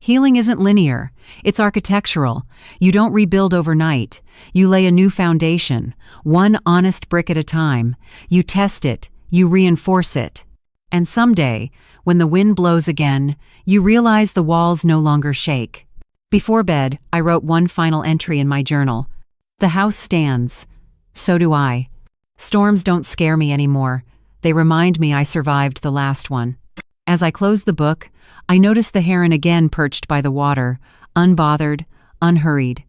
Healing isn't linear, it's architectural. You don't rebuild overnight. You lay a new foundation, one honest brick at a time. You test it, you reinforce it. And someday, when the wind blows again, you realize the walls no longer shake. Before bed, I wrote one final entry in my journal. The house stands. So do I. Storms don't scare me anymore. They remind me I survived the last one. As I closed the book, I noticed the heron again perched by the water, unbothered, unhurried.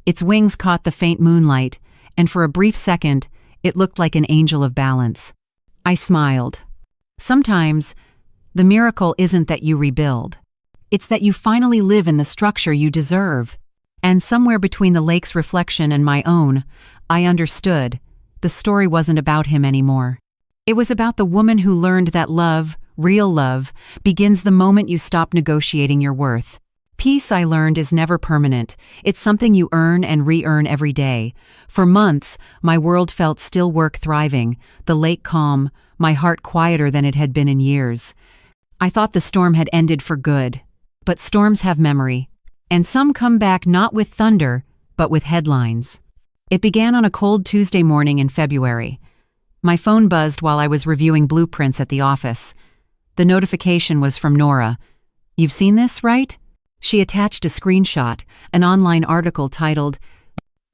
Its wings caught the faint moonlight, and for a brief second, it looked like an angel of balance. I smiled. Sometimes, the miracle isn't that you rebuild. It's that you finally live in the structure you deserve. And somewhere between the lake's reflection and my own, I understood. The story wasn't about him anymore. It was about the woman who learned that love, real love, begins the moment you stop negotiating your worth. Peace, I learned, is never permanent. It's something you earn and re-earn every day. For months, my world felt still, work thriving, the lake calm, my heart quieter than it had been in years. I thought the storm had ended for good. But storms have memory. And some come back not with thunder, but with headlines. It began on a cold Tuesday morning in February. My phone buzzed while I was reviewing blueprints at the office. The notification was from Nora. "You've seen this, right?" She attached a screenshot, an online article titled,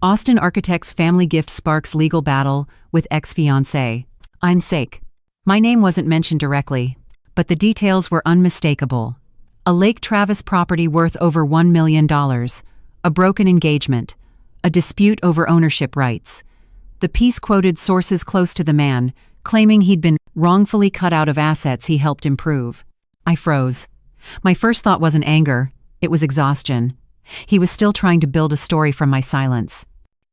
"Austin Architect's Family Gift Sparks Legal Battle with Ex-Fiancé." I'm sake. My name wasn't mentioned directly, but the details were unmistakable. A Lake Travis property worth over $1 million, a broken engagement, a dispute over ownership rights. The piece quoted sources close to the man, claiming he'd been wrongfully cut out of assets he helped improve. I froze. My first thought wasn't anger, it was exhaustion. He was still trying to build a story from my silence.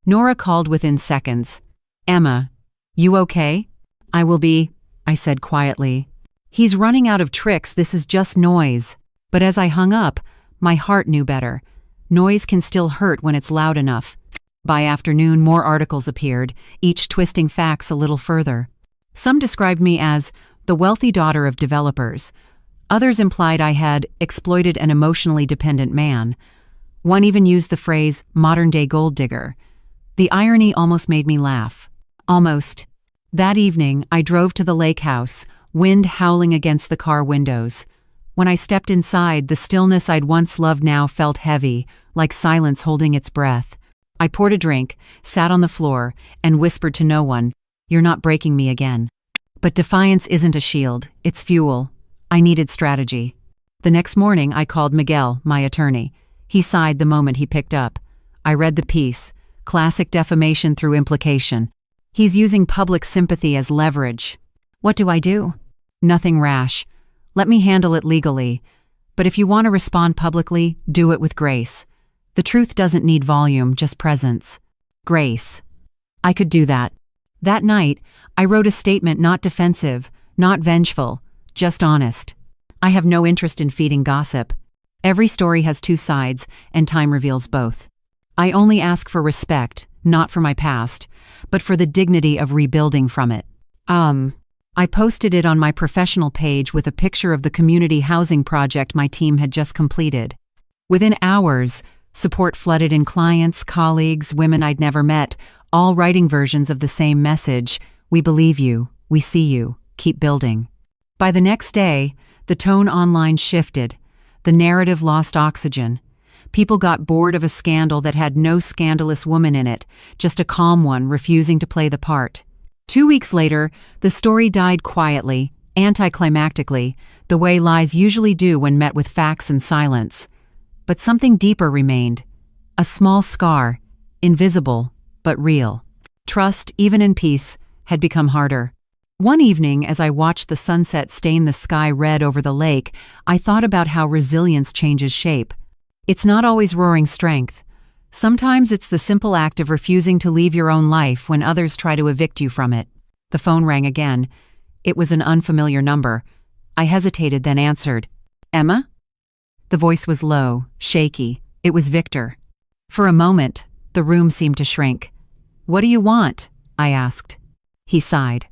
Nora called within seconds. "Emma, you okay?" "I will be," I said quietly. "He's running out of tricks, this is just noise." But as I hung up, my heart knew better. Noise can still hurt when it's loud enough. By afternoon, more articles appeared, each twisting facts a little further. Some described me as the wealthy daughter of developers. Others implied I had exploited an emotionally dependent man. One even used the phrase modern-day gold digger. The irony almost made me laugh. Almost. That evening, I drove to the lake house, wind howling against the car windows. When I stepped inside, the stillness I'd once loved now felt heavy, like silence holding its breath. I poured a drink, sat on the floor, and whispered to no one, "You're not breaking me again." But defiance isn't a shield, it's fuel. I needed strategy. The next morning, I called Miguel, my attorney. He sighed the moment he picked up. I read the piece, classic defamation through implication. He's using public sympathy as leverage. What do I do? Nothing rash. Let me handle it legally. But if you want to respond publicly, do it with grace. The truth doesn't need volume, just presence. Grace. I could do that. That night, I wrote a statement not defensive, not vengeful, just honest. I have no interest in feeding gossip. Every story has two sides, and time reveals both. I only ask for respect, not for my past, but for the dignity of rebuilding from it. I posted it on my professional page with a picture of the community housing project my team had just completed. Within hours, support flooded in clients, colleagues, women I'd never met, all writing versions of the same message: "We believe you, we see you, keep building." By the next day, the tone online shifted. The narrative lost oxygen. People got bored of a scandal that had no scandalous woman in it, just a calm one refusing to play the part. 2 weeks later, the story died quietly, anticlimactically, the way lies usually do when met with facts and silence. But something deeper remained. A small scar, invisible, but real. Trust, even in peace, had become harder. One evening, as I watched the sunset stain the sky red over the lake, I thought about how resilience changes shape. It's not always roaring strength. Sometimes it's the simple act of refusing to leave your own life when others try to evict you from it. The phone rang again. It was an unfamiliar number. I hesitated, then answered. "Emma?" The voice was low, shaky. It was Victor. For a moment, the room seemed to shrink. "What do you want?" I asked. He sighed.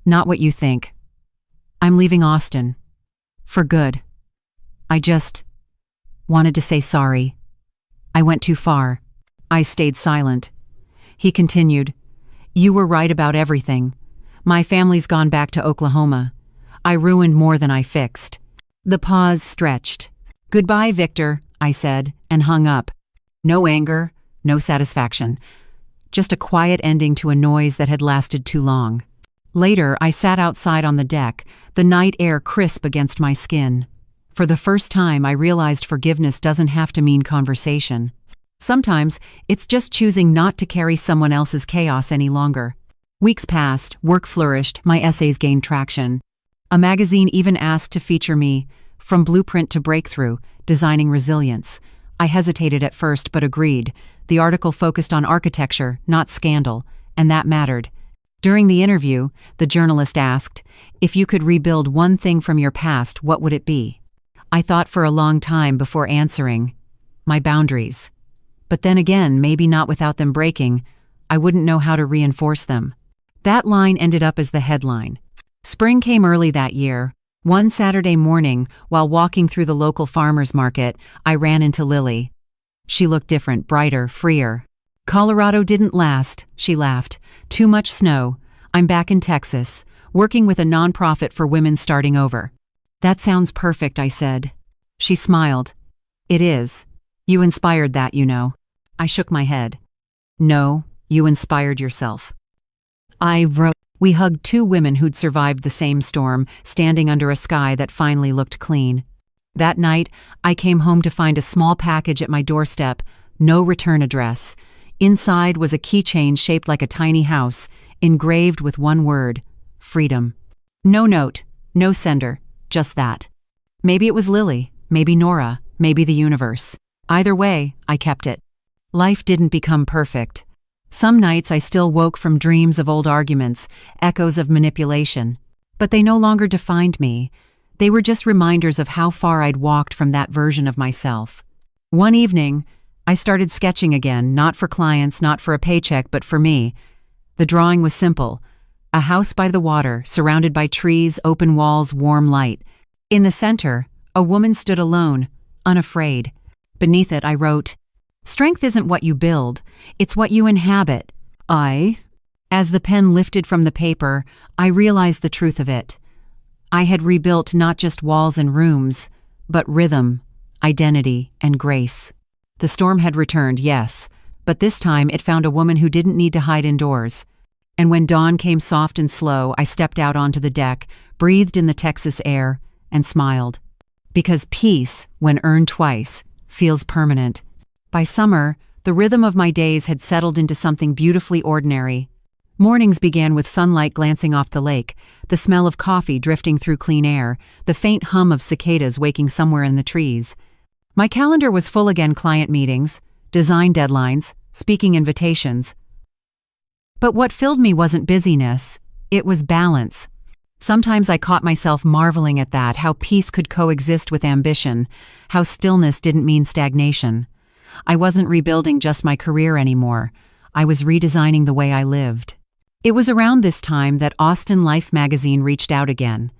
"Not what you think. I'm leaving Austin. For good. I just wanted to say sorry. I went too far." I stayed silent. He continued, "You were right about everything. My family's gone back to Oklahoma. I ruined more than I fixed." The pause stretched. "Goodbye, Victor," I said, and hung up. No anger, no satisfaction. Just a quiet ending to a noise that had lasted too long. Later, I sat outside on the deck, the night air crisp against my skin. For the first time, I realized forgiveness doesn't have to mean conversation. Sometimes, it's just choosing not to carry someone else's chaos any longer. Weeks passed, work flourished, my essays gained traction. A magazine even asked to feature me, from blueprint to breakthrough, designing resilience. I hesitated at first, but agreed. The article focused on architecture, not scandal, and that mattered. During the interview, the journalist asked, "If you could rebuild one thing from your past, what would it be?" I thought for a long time before answering. My boundaries. But then again, maybe not without them breaking. I wouldn't know how to reinforce them. That line ended up as the headline. Spring came early that year. One Saturday morning, while walking through the local farmer's market, I ran into Lily. She looked different, brighter, freer. "Colorado didn't last," she laughed. "Too much snow. I'm back in Texas, working with a nonprofit for women starting over." "That sounds perfect," I said. She smiled. "It is. You inspired that, you know." I shook my head. "No, you inspired yourself." We hugged two women who'd survived the same storm, standing under a sky that finally looked clean. That night, I came home to find a small package at my doorstep, no return address. Inside was a keychain shaped like a tiny house, engraved with one word: freedom. No note, no sender, just that. Maybe it was Lily, maybe Nora, maybe the universe. Either way, I kept it. Life didn't become perfect. Some nights I still woke from dreams of old arguments, echoes of manipulation. But they no longer defined me. They were just reminders of how far I'd walked from that version of myself. One evening, I started sketching again, not for clients, not for a paycheck, but for me. The drawing was simple. A house by the water, surrounded by trees, open walls, warm light. In the center, a woman stood alone, unafraid. Beneath it, I wrote, "Strength isn't what you build, it's what you inhabit." As the pen lifted from the paper, I realized the truth of it. I had rebuilt not just walls and rooms, but rhythm, identity, and grace. The storm had returned, yes, but this time it found a woman who didn't need to hide indoors. And when dawn came soft and slow, I stepped out onto the deck, breathed in the Texas air, and smiled. Because peace, when earned twice, feels permanent. By summer, the rhythm of my days had settled into something beautifully ordinary. Mornings began with sunlight glancing off the lake, the smell of coffee drifting through clean air, the faint hum of cicadas waking somewhere in the trees. My calendar was full again: client meetings, design deadlines, speaking invitations. But what filled me wasn't busyness, it was balance. Sometimes I caught myself marveling at that, how peace could coexist with ambition, how stillness didn't mean stagnation. I wasn't rebuilding just my career anymore. I was redesigning the way I lived. It was around this time that Austin Life magazine reached out again.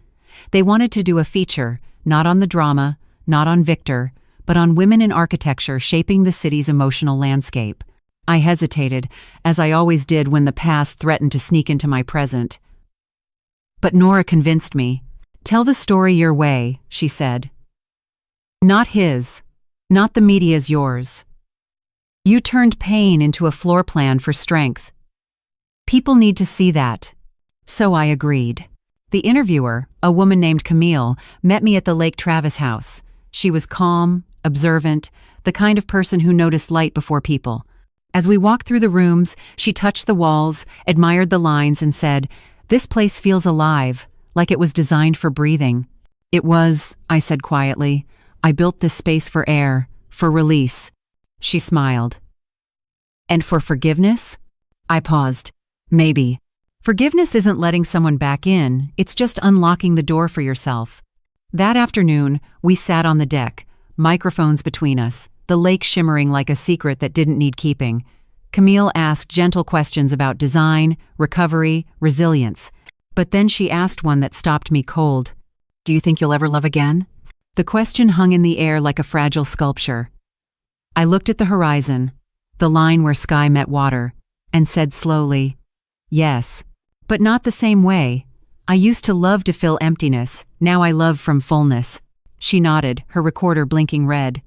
They wanted to do a feature, not on the drama, not on Victor, but on women in architecture shaping the city's emotional landscape. I hesitated, as I always did when the past threatened to sneak into my present. But Nora convinced me. "Tell the story your way," she said. "Not his. Not the media's yours. You turned pain into a floor plan for strength. People need to see that." So I agreed. The interviewer, a woman named Camille, met me at the Lake Travis house. She was calm, observant, the kind of person who noticed light before people. As we walked through the rooms, she touched the walls, admired the lines, and said, "This place feels alive, like it was designed for breathing." "It was," I said quietly. "I built this space for air, for release." She smiled. "And for forgiveness?" I paused. "Maybe. Forgiveness isn't letting someone back in, it's just unlocking the door for yourself." That afternoon, we sat on the deck, microphones between us, the lake shimmering like a secret that didn't need keeping. Camille asked gentle questions about design, recovery, resilience. But then she asked one that stopped me cold. "Do you think you'll ever love again?" The question hung in the air like a fragile sculpture. I looked at the horizon, the line where sky met water, and said slowly, "Yes, but not the same way. I used to love to fill emptiness, now I love from fullness." She nodded, her recorder blinking red.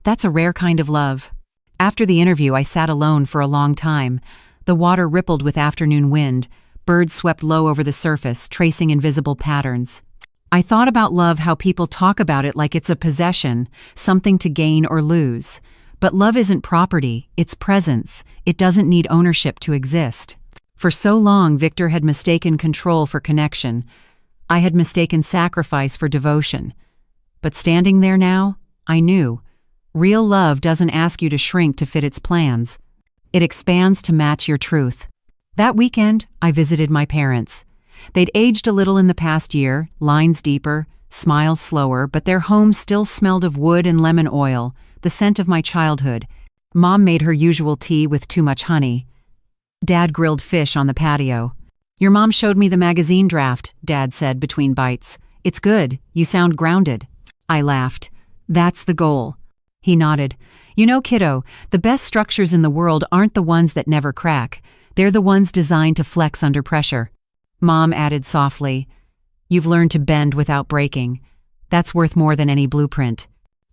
"That's a rare kind of love." After the interview, I sat alone for a long time. The water rippled with afternoon wind, birds swept low over the surface, tracing invisible patterns. I thought about love, how people talk about it like it's a possession, something to gain or lose. But love isn't property, it's presence. It doesn't need ownership to exist. For so long, Victor had mistaken control for connection. I had mistaken sacrifice for devotion. But standing there now, I knew. Real love doesn't ask you to shrink to fit its plans. It expands to match your truth. That weekend, I visited my parents. They'd aged a little in the past year, lines deeper, smiles slower, but their home still smelled of wood and lemon oil, the scent of my childhood. Mom made her usual tea with too much honey. Dad grilled fish on the patio. "Your mom showed me the magazine draft," Dad said between bites. It's good. You sound grounded. I laughed. That's the goal. He nodded. You know, kiddo, the best structures in the world aren't the ones that never crack. They're the ones designed to flex under pressure. Mom added softly, You've learned to bend without breaking. That's worth more than any blueprint.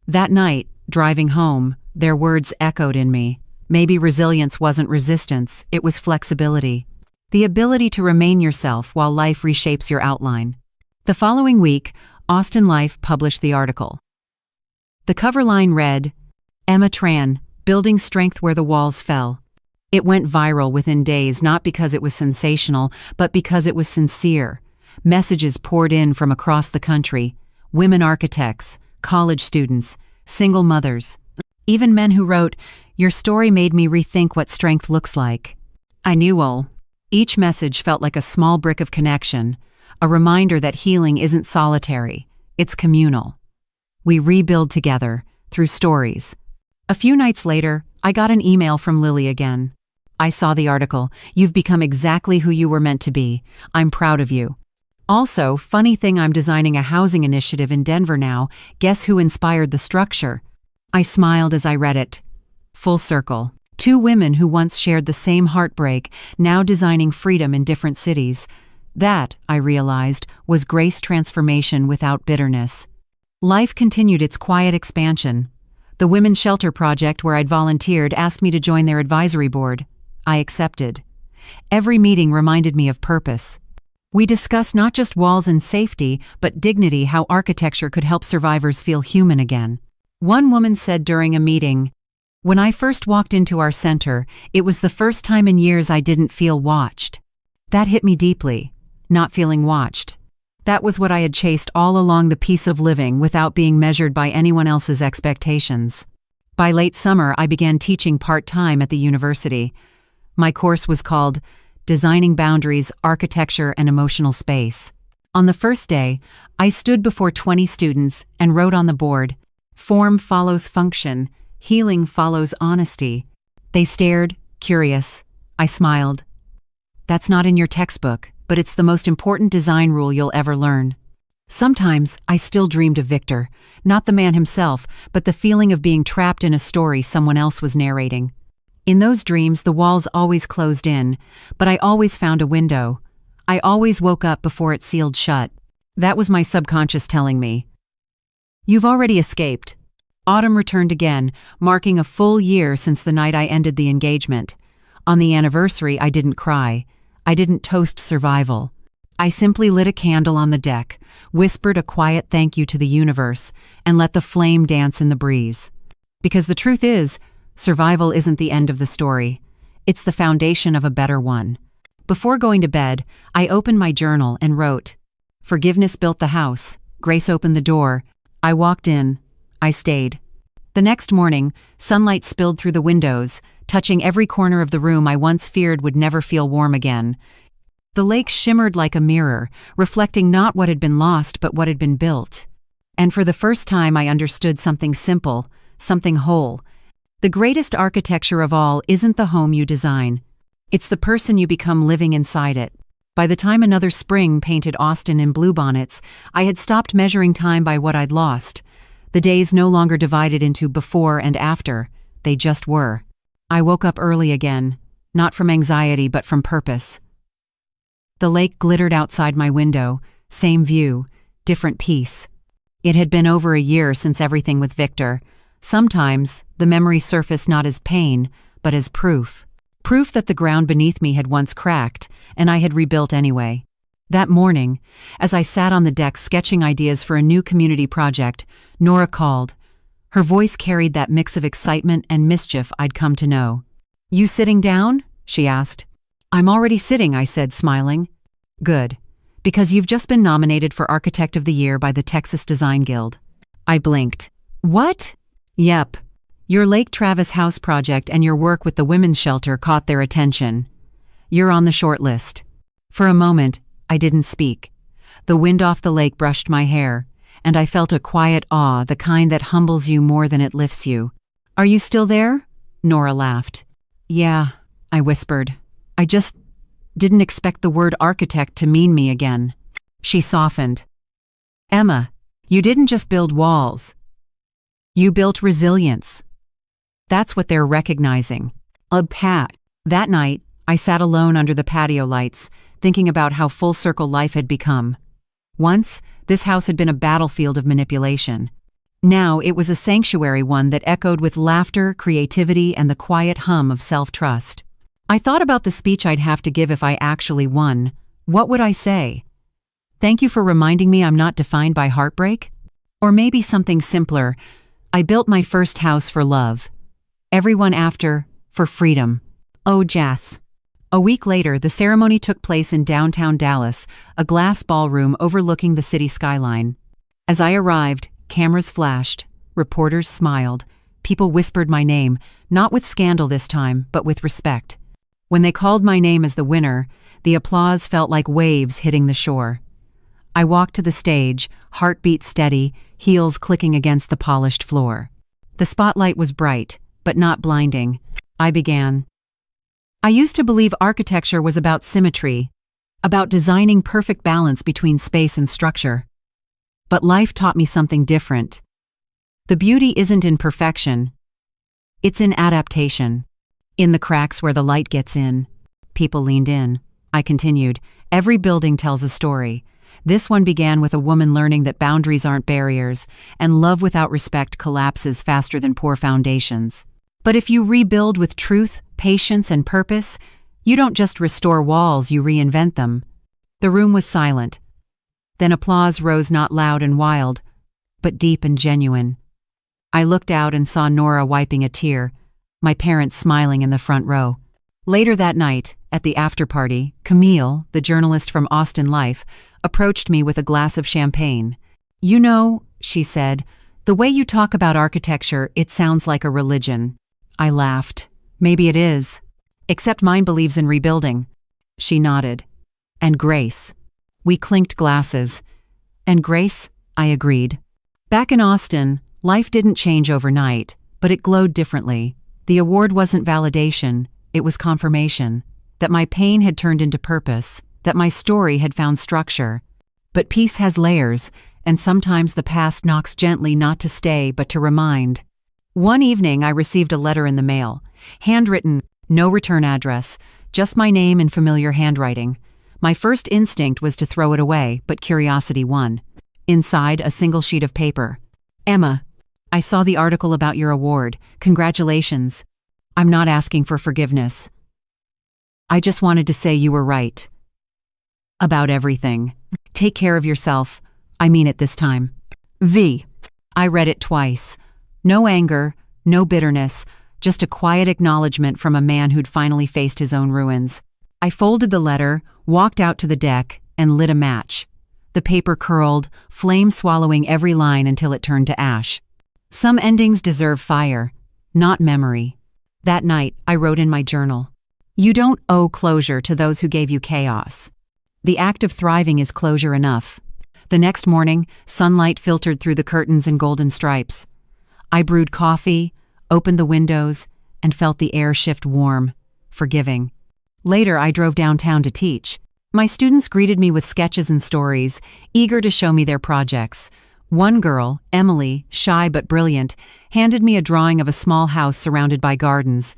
That night, driving home, their words echoed in me. Maybe resilience wasn't resistance, it was flexibility. The ability to remain yourself while life reshapes your outline. The following week, Austin Life published the article. The cover line read, Emma Tran, Building Strength Where the Walls Fell. It went viral within days, not because it was sensational, but because it was sincere. Messages poured in from across the country. Women architects, college students, single mothers, even men who wrote, Your story made me rethink what strength looks like. I knew all. Each message felt like a small brick of connection, a reminder that healing isn't solitary, it's communal. We rebuild together, through stories. A few nights later, I got an email from Lily again. I saw the article. You've become exactly who you were meant to be. I'm proud of you. Also, funny thing, I'm designing a housing initiative in Denver now. Guess who inspired the structure? I smiled as I read it. Full circle. 2 women who once shared the same heartbreak, now designing freedom in different cities. That, I realized, was grace transformation without bitterness. Life continued its quiet expansion. The Women's Shelter Project, where I'd volunteered, asked me to join their advisory board. I accepted. Every meeting reminded me of purpose. We discussed not just walls and safety, but dignity, how architecture could help survivors feel human again. One woman said during a meeting, When I first walked into our center, it was the first time in years I didn't feel watched. That hit me deeply, not feeling watched. That was what I had chased all along, the peace of living without being measured by anyone else's expectations. By late summer, I began teaching part-time at the university. My course was called Designing Boundaries, Architecture, and Emotional Space. On the first day, I stood before 20 students and wrote on the board, Form follows function, healing follows honesty. They stared, curious. I smiled. That's not in your textbook, but it's the most important design rule you'll ever learn. Sometimes I still dreamed of Victor, not the man himself, but the feeling of being trapped in a story someone else was narrating. In those dreams, the walls always closed in, but I always found a window. I always woke up before it sealed shut. That was my subconscious telling me, You've already escaped. Autumn returned again, marking a full year since the night I ended the engagement. On the anniversary, I didn't cry. I didn't toast survival. I simply lit a candle on the deck, whispered a quiet thank you to the universe, and let the flame dance in the breeze. Because the truth is, survival isn't the end of the story. It's the foundation of a better one. Before going to bed, I opened my journal and wrote, Forgiveness built the house. Grace opened the door. I walked in. I stayed. The next morning, sunlight spilled through the windows, touching every corner of the room I once feared would never feel warm again. The lake shimmered like a mirror, reflecting not what had been lost but what had been built. And for the first time I understood something simple, something whole. The greatest architecture of all isn't the home you design. It's the person you become living inside it. By the time another spring painted Austin in bluebonnets, I had stopped measuring time by what I'd lost. The days no longer divided into before and after. They just were. I woke up early again, not from anxiety but from purpose. The lake glittered outside my window, same view, different peace. It had been over a year since everything with Victor. Sometimes, the memory surfaced not as pain, but as proof. Proof that the ground beneath me had once cracked, and I had rebuilt anyway. That morning, as I sat on the deck sketching ideas for a new community project, Nora called. Her voice carried that mix of excitement and mischief I'd come to know. You sitting down? She asked. I'm already sitting, I said, smiling. Good. Because you've just been nominated for Architect of the Year by the Texas Design Guild. I blinked. What? Yep. Your Lake Travis house project and your work with the women's shelter caught their attention. You're on the short list. For a moment, I didn't speak. The wind off the lake brushed my hair, and I felt a quiet awe, the kind that humbles you more than it lifts you. Are you still there? Nora laughed. Yeah, I whispered. I just didn't expect the word architect to mean me again. She softened. Emma, you didn't just build walls. You built resilience. That's what they're recognizing. That night, I sat alone under the patio lights, thinking about how full circle life had become. Once, this house had been a battlefield of manipulation. Now it was a sanctuary, one that echoed with laughter, creativity, and the quiet hum of self-trust. I thought about the speech I'd have to give if I actually won. What would I say? Thank you for reminding me I'm not defined by heartbreak? Or maybe something simpler. I built my first house for love. Everyone after, for freedom. Oh, Jess. A week later, the ceremony took place in downtown Dallas, a glass ballroom overlooking the city skyline. As I arrived, cameras flashed, reporters smiled, people whispered my name, not with scandal this time, but with respect. When they called my name as the winner, the applause felt like waves hitting the shore. I walked to the stage, heartbeat steady, heels clicking against the polished floor. The spotlight was bright, but not blinding. I began. I used to believe architecture was about symmetry, about designing perfect balance between space and structure. But life taught me something different. The beauty isn't in perfection. It's in adaptation. In the cracks where the light gets in. People leaned in. I continued. Every building tells a story. This one began with a woman learning that boundaries aren't barriers, and love without respect collapses faster than poor foundations. But if you rebuild with truth, patience, and purpose, you don't just restore walls, you reinvent them. The room was silent. Then applause rose, not loud and wild, but deep and genuine. I looked out and saw Nora wiping a tear, my parents smiling in the front row. Later that night, at the after-party, Camille, the journalist from Austin Life, approached me with a glass of champagne. "You know," she said, "the way you talk about architecture, it sounds like a religion." I laughed. "Maybe it is. Except mine believes in rebuilding." She nodded. "And grace." We clinked glasses. "And grace?" I agreed. Back in Austin, life didn't change overnight, but it glowed differently. The award wasn't validation, it was confirmation. That my pain had turned into purpose, that my story had found structure. But peace has layers, and sometimes the past knocks gently, not to stay, but to remind. One evening I received a letter in the mail. Handwritten, no return address, just my name in familiar handwriting. My first instinct was to throw it away, but curiosity won. Inside, a single sheet of paper. "Emma, I saw the article about your award. Congratulations. I'm not asking for forgiveness. I just wanted to say you were right. About everything. Take care of yourself. I mean it this time. V." I read it twice. No anger, no bitterness, just a quiet acknowledgement from a man who'd finally faced his own ruins. I folded the letter, walked out to the deck, and lit a match. The paper curled, flame swallowing every line until it turned to ash. Some endings deserve fire, not memory. That night, I wrote in my journal, "You don't owe closure to those who gave you chaos. The act of thriving is closure enough." The next morning, sunlight filtered through the curtains in golden stripes. I brewed coffee, opened the windows, and felt the air shift warm, forgiving. Later, I drove downtown to teach. My students greeted me with sketches and stories, eager to show me their projects. One girl, Emily, shy but brilliant, handed me a drawing of a small house surrounded by gardens.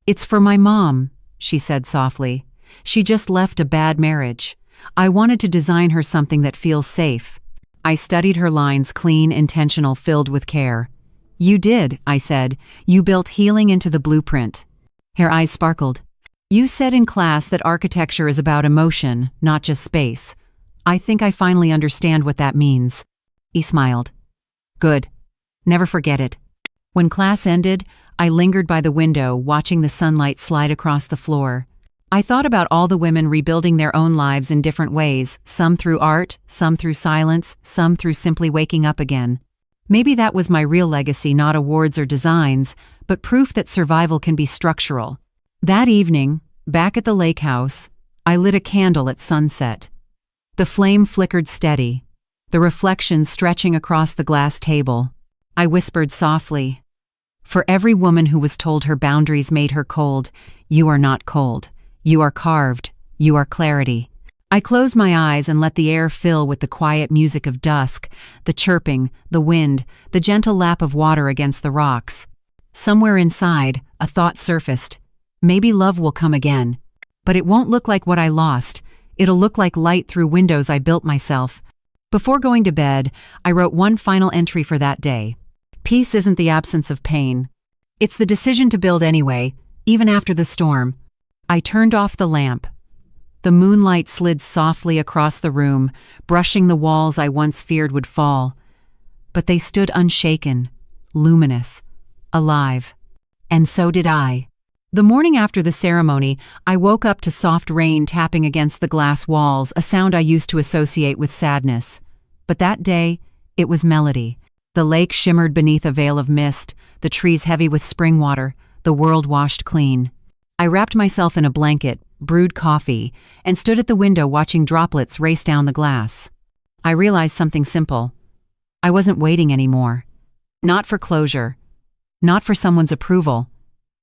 "It's for my mom," she said softly. "She just left a bad marriage. I wanted to design her something that feels safe." I studied her lines, clean, intentional, filled with care. "You did," I said. "You built healing into the blueprint." Her eyes sparkled. "You said in class that architecture is about emotion, not just space. I think I finally understand what that means." He smiled. "Good. Never forget it." When class ended, I lingered by the window, watching the sunlight slide across the floor. I thought about all the women rebuilding their own lives in different ways, some through art, some through silence, some through simply waking up again. Maybe that was my real legacy, not awards or designs, but proof that survival can be structural. That evening, back at the lake house, I lit a candle at sunset. The flame flickered steady, the reflection stretching across the glass table. I whispered softly, "For every woman who was told her boundaries made her cold, you are not cold. You are carved. You are clarity." I closed my eyes and let the air fill with the quiet music of dusk, the chirping, the wind, the gentle lap of water against the rocks. Somewhere inside, a thought surfaced. Maybe love will come again. But it won't look like what I lost. It'll look like light through windows I built myself. Before going to bed, I wrote one final entry for that day. Peace isn't the absence of pain. It's the decision to build anyway, even after the storm. I turned off the lamp. The moonlight slid softly across the room, brushing the walls I once feared would fall. But they stood unshaken, luminous, alive. And so did I. The morning after the ceremony, I woke up to soft rain tapping against the glass walls, a sound I used to associate with sadness. But that day, it was melody. The lake shimmered beneath a veil of mist, the trees heavy with spring water, the world washed clean. I wrapped myself in a blanket, brewed coffee, and stood at the window watching droplets race down the glass. I realized something simple. I wasn't waiting anymore. Not for closure. Not for someone's approval.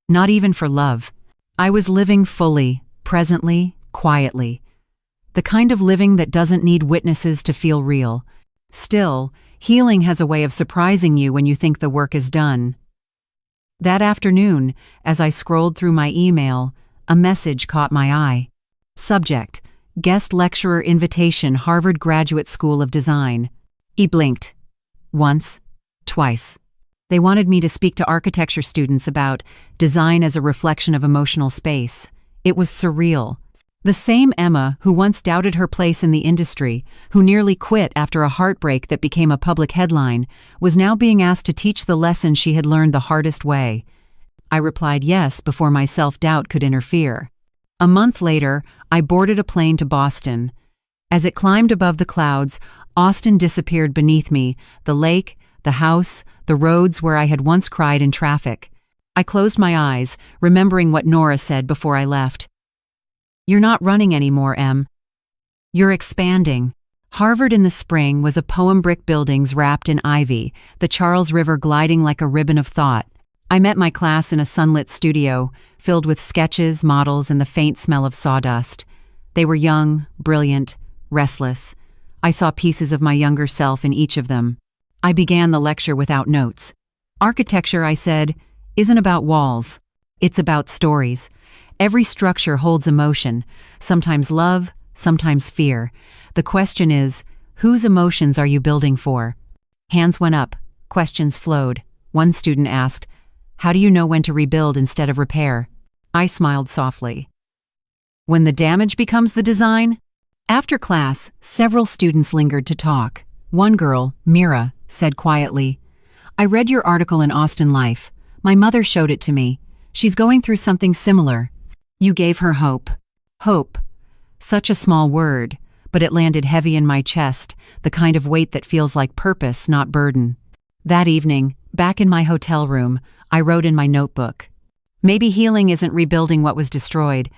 Not even for love. I was living fully, presently, quietly. The kind of living that doesn't need witnesses to feel real. Still, healing has a way of surprising you when you think the work is done. That afternoon, as I scrolled through my email, a message caught my eye. Subject: Guest Lecturer Invitation, Harvard Graduate School of Design. I blinked. Once, twice. They wanted me to speak to architecture students about design as a reflection of emotional space. It was surreal. The same Emma who once doubted her place in the industry, who nearly quit after a heartbreak that became a public headline, was now being asked to teach the lesson she had learned the hardest way. I replied yes before my self-doubt could interfere. A month later, I boarded a plane to Boston. As it climbed above the clouds, Austin disappeared beneath me, the lake, the house, the roads where I had once cried in traffic. I closed my eyes, remembering what Nora said before I left. "You're not running anymore, Em. You're expanding." Harvard in the spring was a poem brick buildings wrapped in ivy, the Charles River gliding like a ribbon of thought. I met my class in a sunlit studio, filled with sketches, models, and the faint smell of sawdust. They were young, brilliant, restless. I saw pieces of my younger self in each of them. I began the lecture without notes. Architecture, I said, isn't about walls. It's about stories. Every structure holds emotion, sometimes love, sometimes fear. The question is, whose emotions are you building for? Hands went up, questions flowed. One student asked, "How do you know when to rebuild instead of repair?" I smiled softly. "When the damage becomes the design?" After class, several students lingered to talk. One girl, Mira, said quietly, "I read your article in Austin Life. My mother showed it to me. She's going through something similar." You gave her hope. Hope. Such a small word, but it landed heavy in my chest, the kind of weight that feels like purpose, not burden. That evening, back in my hotel room, I wrote in my notebook. Maybe healing isn't rebuilding what was destroyed.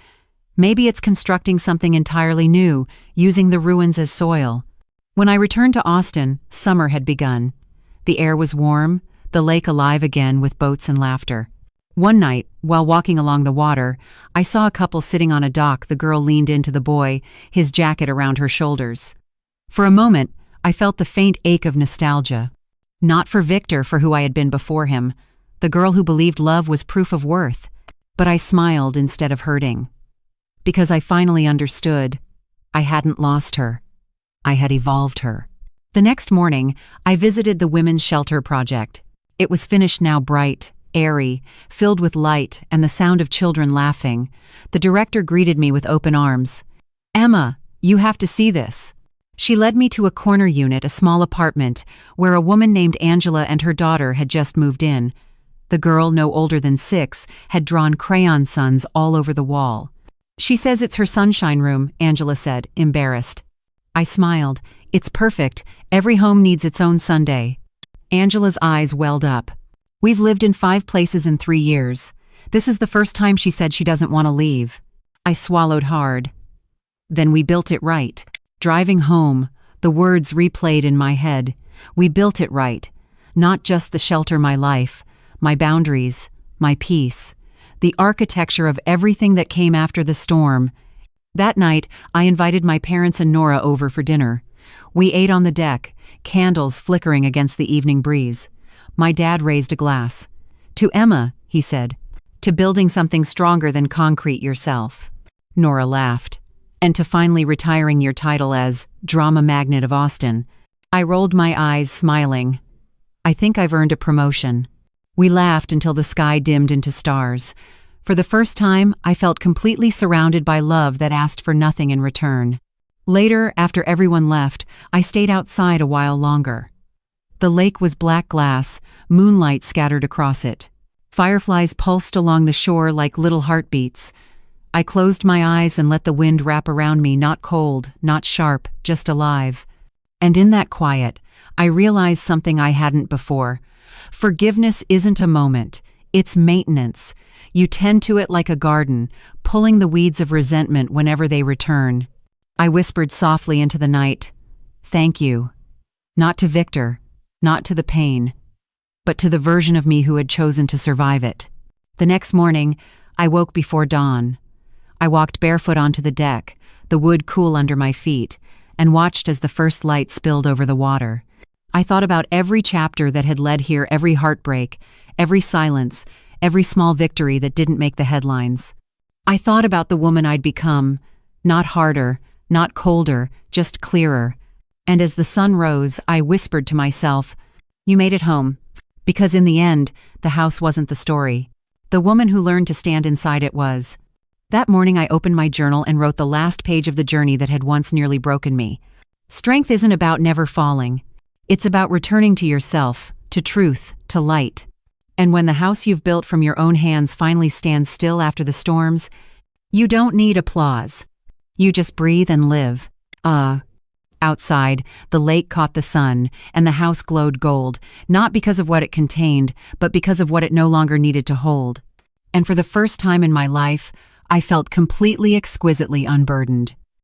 Maybe it's constructing something entirely new, using the ruins as soil. When I returned to Austin, summer had begun. The air was warm, the lake alive again with boats and laughter. One night, while walking along the water, I saw a couple sitting on a dock. The girl leaned into the boy, his jacket around her shoulders. For a moment, I felt the faint ache of nostalgia. Not for Victor, for who I had been before him, the girl who believed love was proof of worth. But I smiled instead of hurting. Because I finally understood. I hadn't lost her. I had evolved her. The next morning, I visited the Women's Shelter Project. It was finished now, bright, airy, filled with light and the sound of children laughing. The director greeted me with open arms. "Emma, you have to see this." She led me to a corner unit, a small apartment, where a woman named Angela and her daughter had just moved in. The girl, no older than 6, had drawn crayon suns all over the wall. "She says it's her sunshine room," Angela said, embarrassed. I smiled. "It's perfect. Every home needs its own Sunday." Angela's eyes welled up. "We've lived in 5 places in 3 years. This is the first time," she said, "she doesn't want to leave." I swallowed hard. "Then we built it right." Driving home, the words replayed in my head. We built it right. Not just the shelter, my life, my boundaries, my peace, the architecture of everything that came after the storm. That night, I invited my parents and Nora over for dinner. We ate on the deck, candles flickering against the evening breeze. My dad raised a glass. "To Emma," he said. "To building something stronger than concrete yourself." Nora laughed. "And to finally retiring your title as drama magnet of Austin." I rolled my eyes, smiling. "I think I've earned a promotion." We laughed until the sky dimmed into stars. For the first time, I felt completely surrounded by love that asked for nothing in return. Later, after everyone left, I stayed outside a while longer. The lake was black glass, moonlight scattered across it. Fireflies pulsed along the shore like little heartbeats. I closed my eyes and let the wind wrap around me, not cold, not sharp, just alive. And in that quiet, I realized something I hadn't before. Forgiveness isn't a moment, it's maintenance. You tend to it like a garden, pulling the weeds of resentment whenever they return. I whispered softly into the night, "Thank you." Not to Victor, not to the pain, but to the version of me who had chosen to survive it. The next morning, I woke before dawn. I walked barefoot onto the deck, the wood cool under my feet, and watched as the first light spilled over the water. I thought about every chapter that had led here, every heartbreak, every silence, every small victory that didn't make the headlines. I thought about the woman I'd become, not harder, not colder, just clearer. And as the sun rose, I whispered to myself, "You made it home." Because in the end, the house wasn't the story. The woman who learned to stand inside it was. That morning I opened my journal and wrote the last page of the journey that had once nearly broken me. Strength isn't about never falling. It's about returning to yourself, to truth, to light. And when the house you've built from your own hands finally stands still after the storms, you don't need applause. You just breathe and live. Outside, the lake caught the sun, and the house glowed gold, not because of what it contained, but because of what it no longer needed to hold. And for the first time in my life, I felt completely exquisitely unburdened.